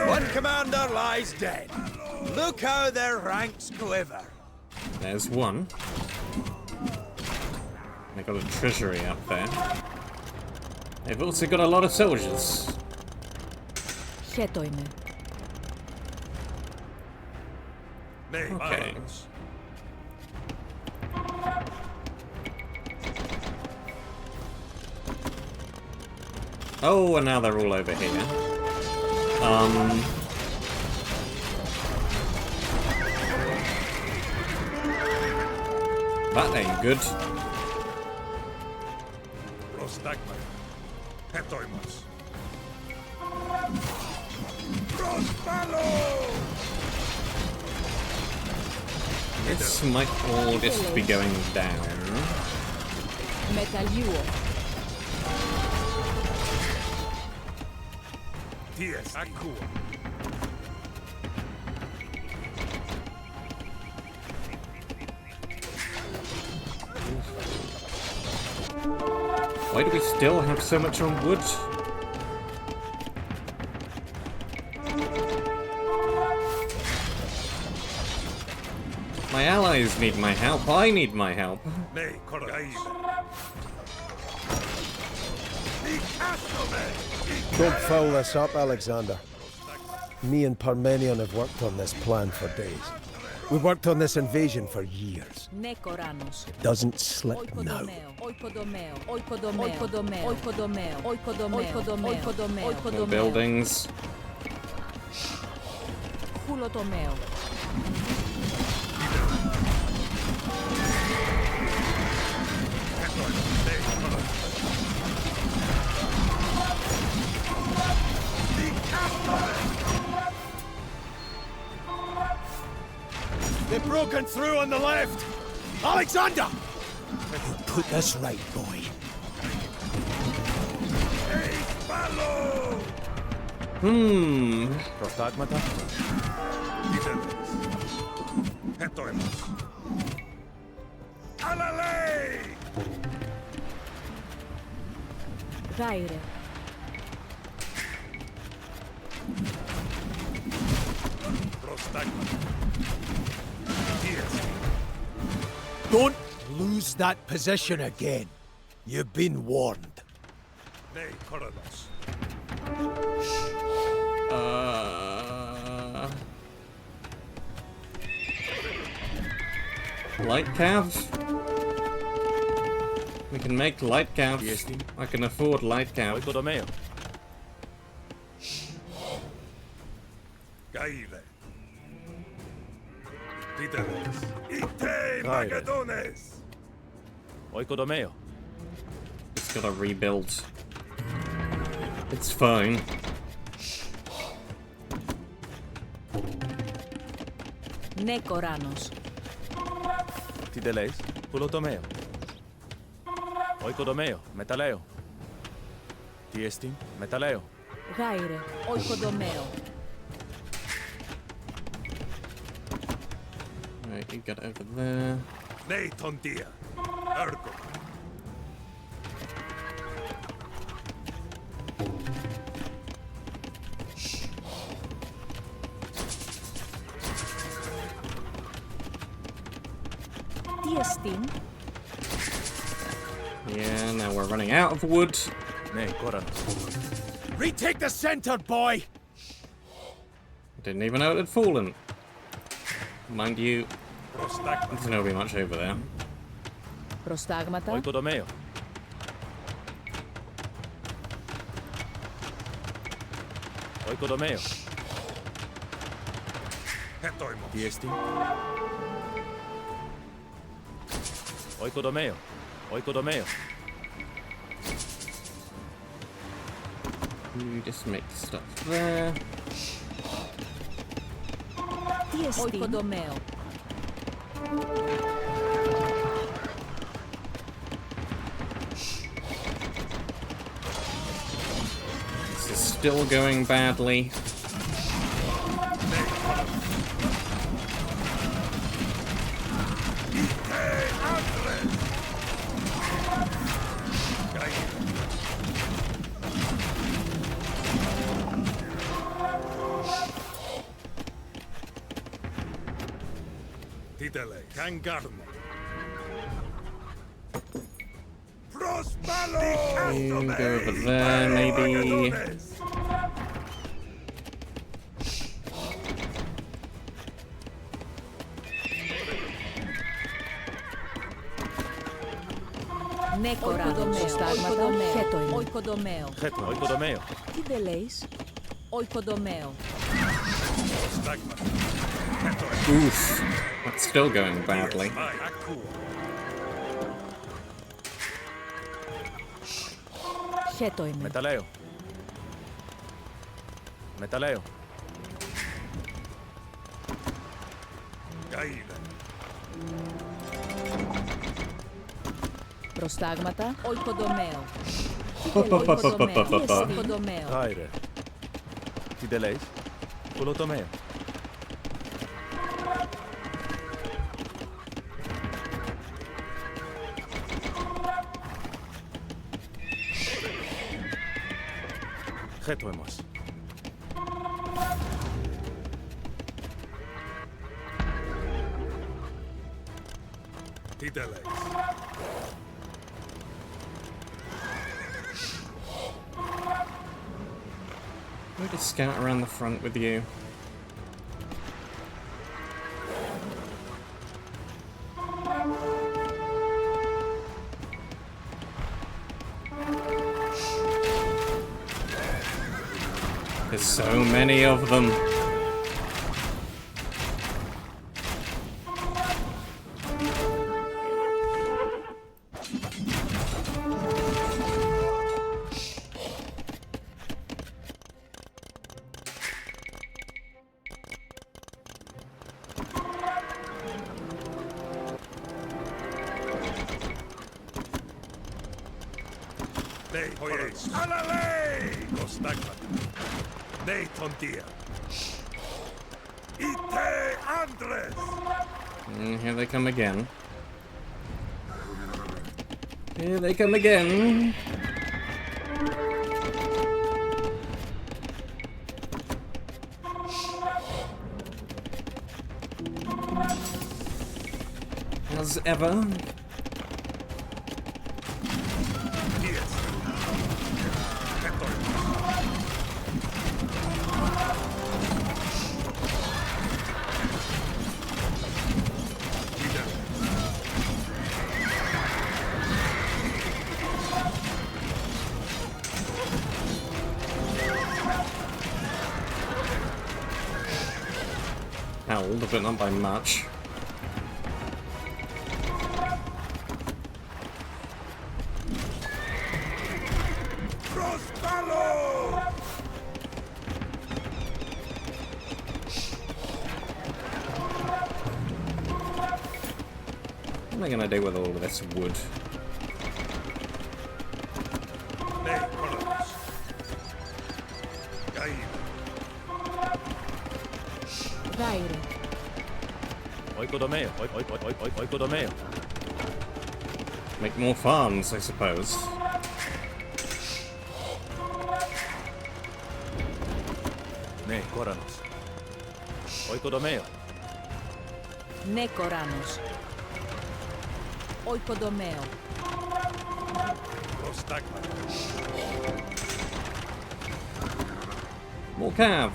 One commander lies dead. Look how their ranks quiver. There's one. They got a treasury up there. They've also got a lot of soldiers. Okay. Oh, and now they're all over here. That ain't good. Prostagma. Hetoimos. Prospalo! This might all just be going down. Μεταλλιούο. Ties. Akua. Why do we still have so much on wood? My allies need my help. I need my help. Ne Koraile. Ikastomen! Don't foul this up, Alexander. Me and Parmenion have worked on this plan for days. We've worked on this invasion for years. Ναι, Κοράνος. It doesn't slip now. No buildings. Χουλοτομέο. They've broken through on the left! Alexander! We'll put this right, boy. Προστάγματα. Hetoimos. Alalei! Γάιρε. Prostagma. Ties. Don't lose that position again. You've been warned. Ne Koranos. Light calves? We can make light calves. I can afford light calves. Oikodomeo. Gaile. Titeles. Ite Magadones! Oikodomeo. It's gotta rebuild. It's fine. Ναι, Κοράνος. Τι τε λέεις? Πουλοτομέο. Οικοδομέο. Μεταλλαίο. Τι εστί? Μεταλλαίο. Γάιρε. Οικοδομέο. Right, you get over there. Ne Tondia. Ergo. Τι εστίν? Yeah, now we're running out of wood. Ναι, κόρανο. Retake the center, boy! Didn't even know it had fallen. Mind you, Prostagma. there's nobody much over there. Προστάγματα. Οικοδομέο. Οικοδομέο. Hetoimos. Τι εστί? Οικοδομέο. Οικοδομέο. You just make stuff there. Τι εστίν? Οικοδομέο. This is still going badly. Titele. Cangarmo. Prospalo! You go over there, maybe. Νεκοράνοος. Προστάγματα. Χέτοιμο. Οικοδομαίο. Oikodomeo. Τι δε λέεις? Οικοδομαίο. Oof. That's still going badly. Χέτοιμο. Metaleo. Metaleo. Gaire. Προστάγματα. Οικοδομαίο. Οικοδομαίο. Aire. Τι δε λέεις? Κολοτομeo. Χέτοιμος. Τι δε λέεις? Can we just scout around the front with you? There's so many of them. Ναι, χωρίς. Αλαλέι! Προστάγματα. Ναι, τον Δία. Είτε άντρες! Here they come again. Here they come again. As ever. Yes. Χέτοιμος. Τι δε λέεις? Held, but not by much. Προστάλω! What am I gonna do with all of this wood? Ναι, Chronicles. Gaire. Γάιρε. Oikodomeo. Oikodomeo. Make more farms, I suppose. Ναι, Κόρανος. Oikodomeo. Νεκοράνοος. Οικοδομαίο. Προστάγματα. More cav.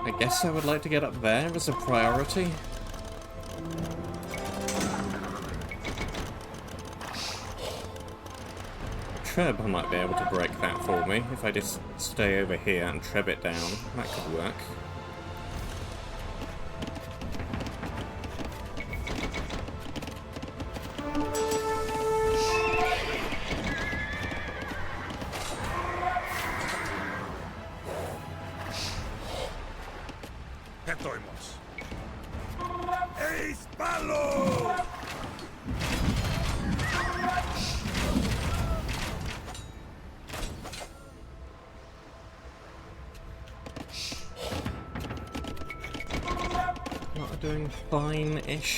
I guess I would like to get up there as a priority. Treb might be able to break that for me if I just stay over here and treb it down. That could work. Χέτοιμος. Eis πάλο! Not doing fine-ish.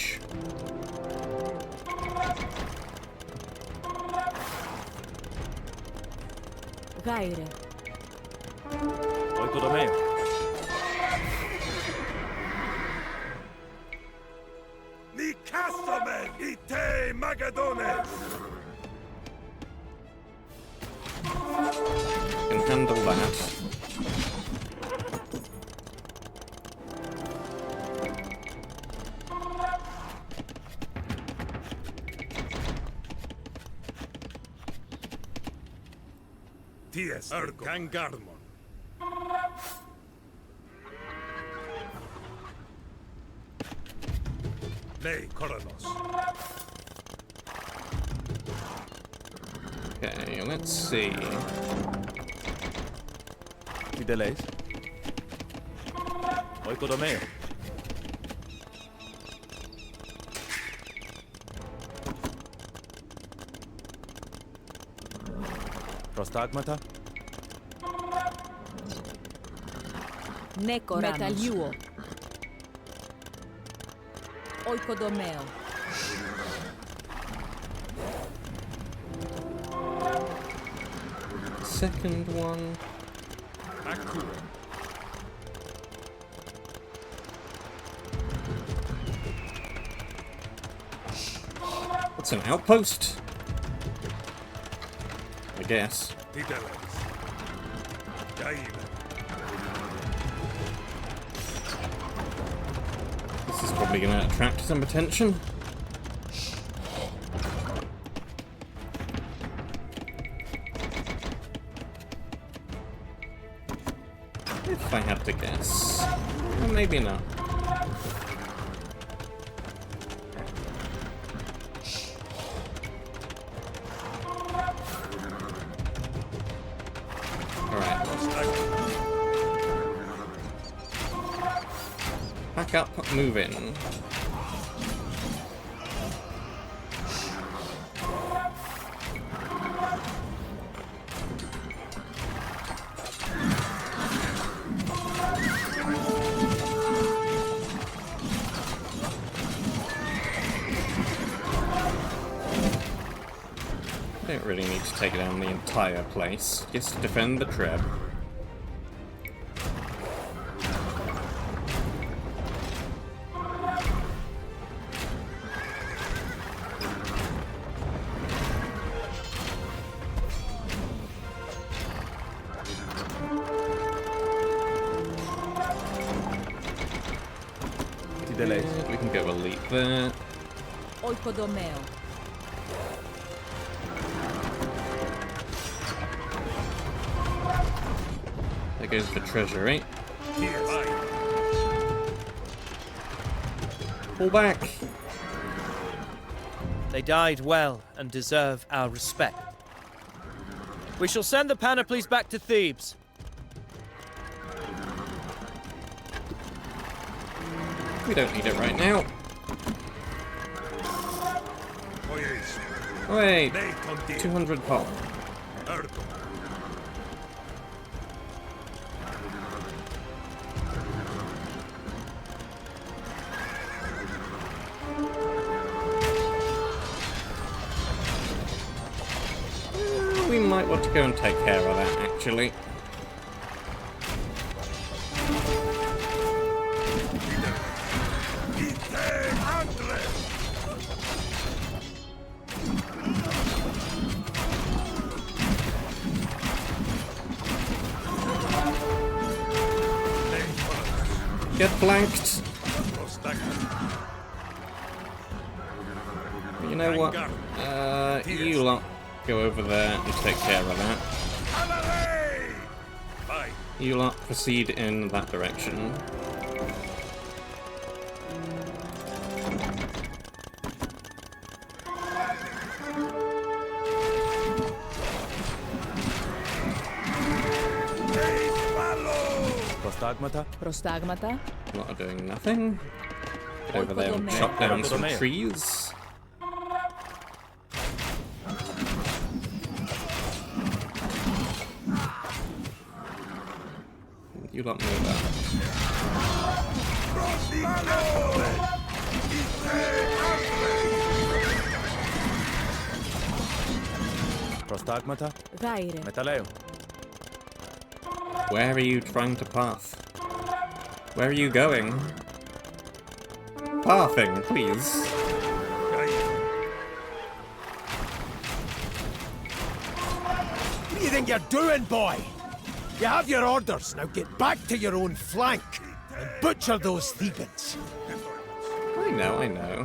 Γάιρε. Oikodomeo. Νικάσαμε! Ties Kangarmon. Nei, Koronos. Okay, let's see. Fideleis. Oikodomeo. Prostagmata. Nekoranos. Μεταλλιούο. Oikodomeo. Second one. Akku. It's an outpost. I guess. Fideleis. Jaime. This is probably going to attract some attention. If I had to guess. Well, maybe not. Alright. Pack up, move in. Don't really need to take down the entire place, just defend the treb. Fideleis. We can go elite there. Oikodomeo. There goes the treasury. Pull back! They died well and deserve our respect. We shall send the Panoplies back to Thebes. We don't need it right now. Wait! 200 pop. We might want to go and take care of that, actually. Get flanked! You know what? You lot go over there and take care of that. You lot proceed in that direction. Prostagmata. Προστάγματα. A lot are doing nothing. Get over there and chop down some trees. You lot move that. Prostagmata. Γάιρε. Μεταλλέο. Where are you trying to path? Where are you going? Pathing, please. What do you think you're doing, boy? You have your orders, now get back to your own flank and butcher those Thebans. I know, I know.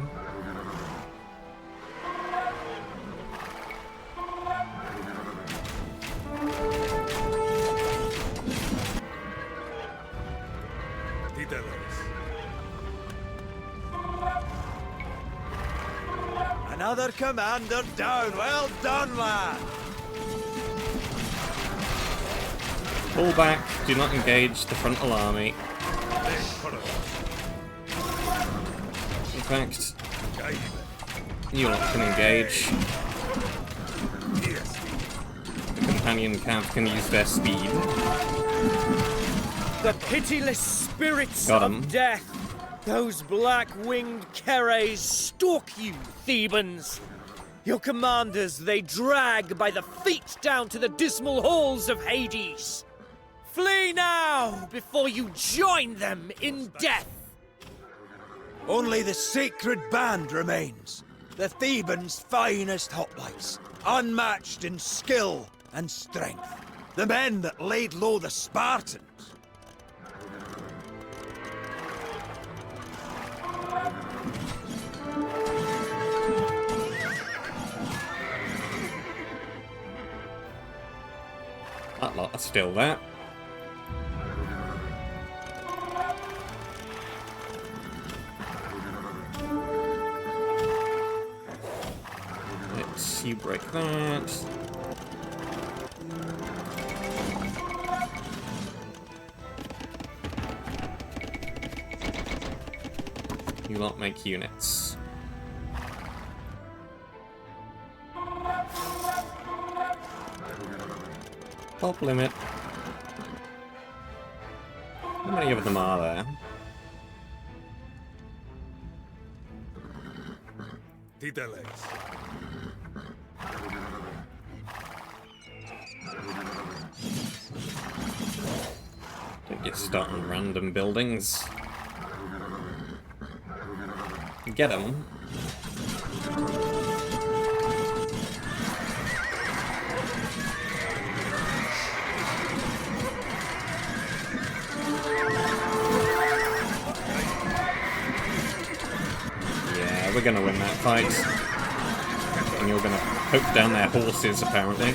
Titeles. Another commander down. Well done, lad. Pull back, do not engage the frontal army. Le Coronos. In fact, Jaime. you lot can engage. Yes. The companion camp can use their speed. The pitiless spirits Got 'em. of death! Those black-winged keres stalk you, Thebans! Your commanders they drag by the feet down to the dismal halls of Hades! Flee now, before you join them in death! Only the sacred band remains. The Thebans' finest hoplites, unmatched in skill and strength. The men that laid low the Spartans. That lot are still there. Let's you break that. You lot make units. Top limit. How many of them are there? Titeles. Don't get stuck on random buildings. Get them. Yeah, we're gonna win that fight. And you're gonna poke down their horses, apparently.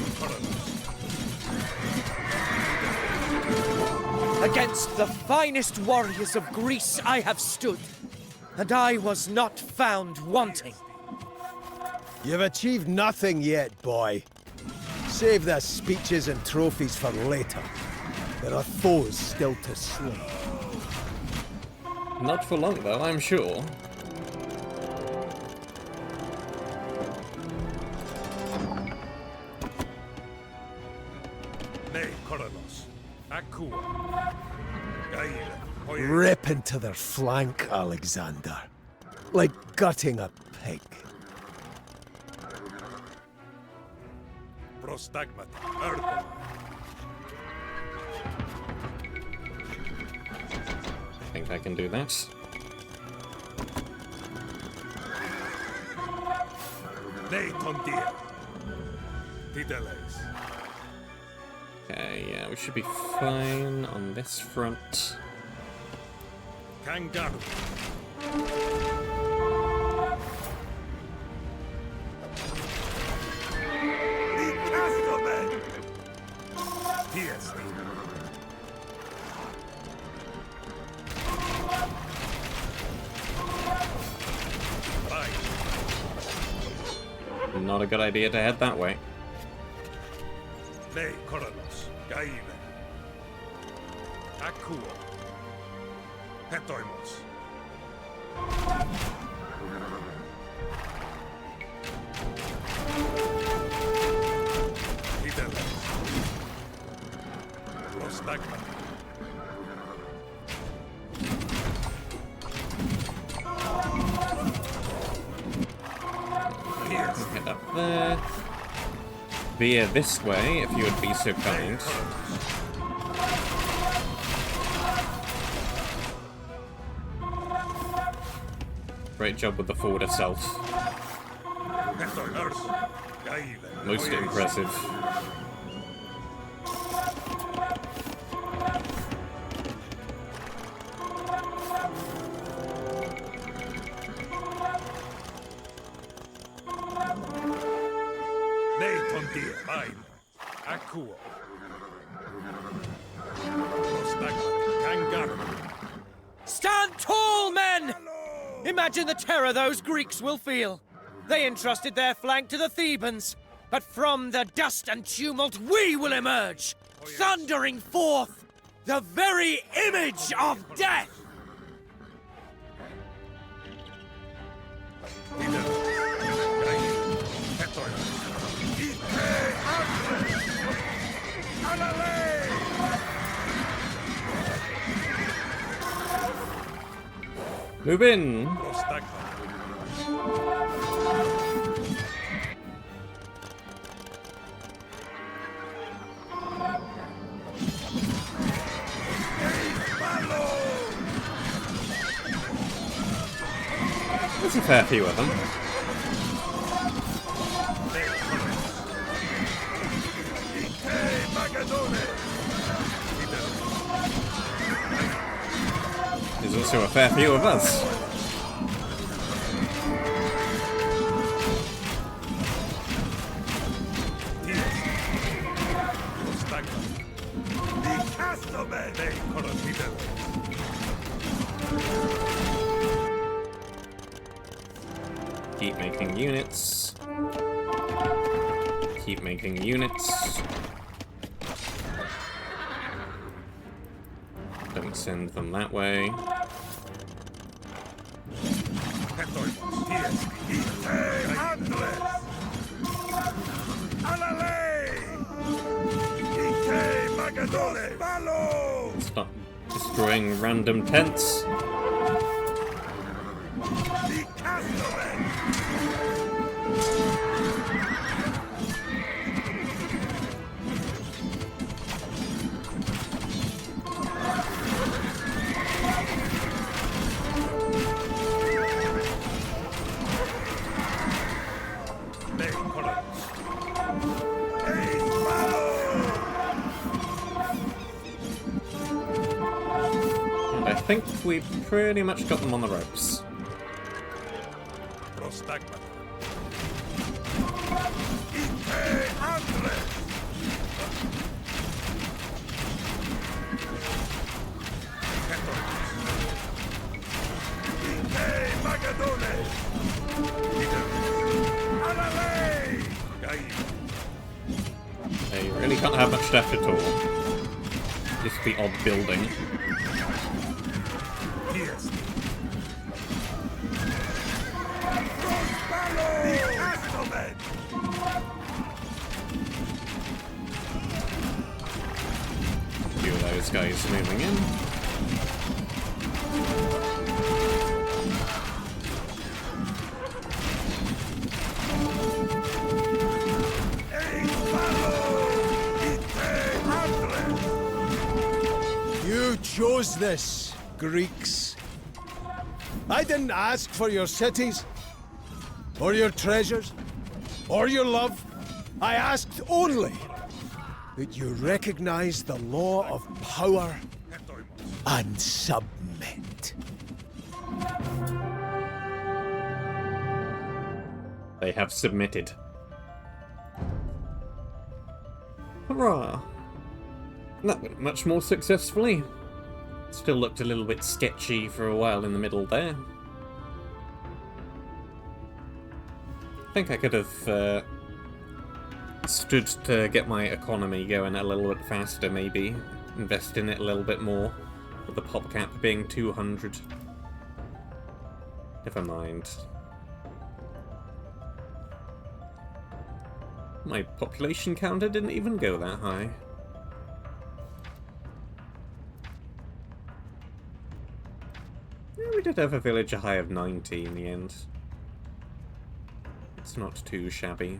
Against the finest warriors of Greece I have stood, and I was not found wanting. You've achieved nothing yet, boy. Save the speeches and trophies for later. There are foes still to slay. Not for long, though, I'm sure. Le Coronos. Akua. Gaile. Rip into their flank, Alexander. Like gutting a pig. Prostagmata. Erkoma. I think I can do that. Le Tondia. Titeles. Okay, yeah, we should be fine on this front. Kangaroo. Nicastleman. TSD. Right. Not a good idea to head that way. Le Coronos. Gaile. Akua. Hetoimos. Titeles. Prostagmata. Yes. Head up there. Veer this way, if you would be so kind. Great job with the forward assault. Hetoimos. Gaile. Most impressive. Ne Tondia. Mine. Akua. Prostagmata. Kangaroo. Imagine the terror those Greeks will feel. They entrusted their flank to the Thebans, but from the dust and tumult we will emerge, thundering forth the very image of death! Move in! There's a fair few of them. There's also a fair few of us. Keep making units. Keep making units. Don't send them that way. Stop destroying random tents. I think we've pretty much got them on the ropes. They really can't have much left at all. Just the odd building. Few of those guys moving in. You chose this, Greeks. I didn't ask for your cities, or your treasures, or your love. I asked only that you recognize the law of power and submit. They have submitted. Hurrah! That went much more successfully. Still looked a little bit sketchy for a while in the middle there. I think I could have stood to get my economy going a little bit faster, maybe. Invest in it a little bit more, with the pop cap being 200. Never mind. My population counter didn't even go that high. Yeah, we did have a villager high of 90 in the end. It's not too shabby.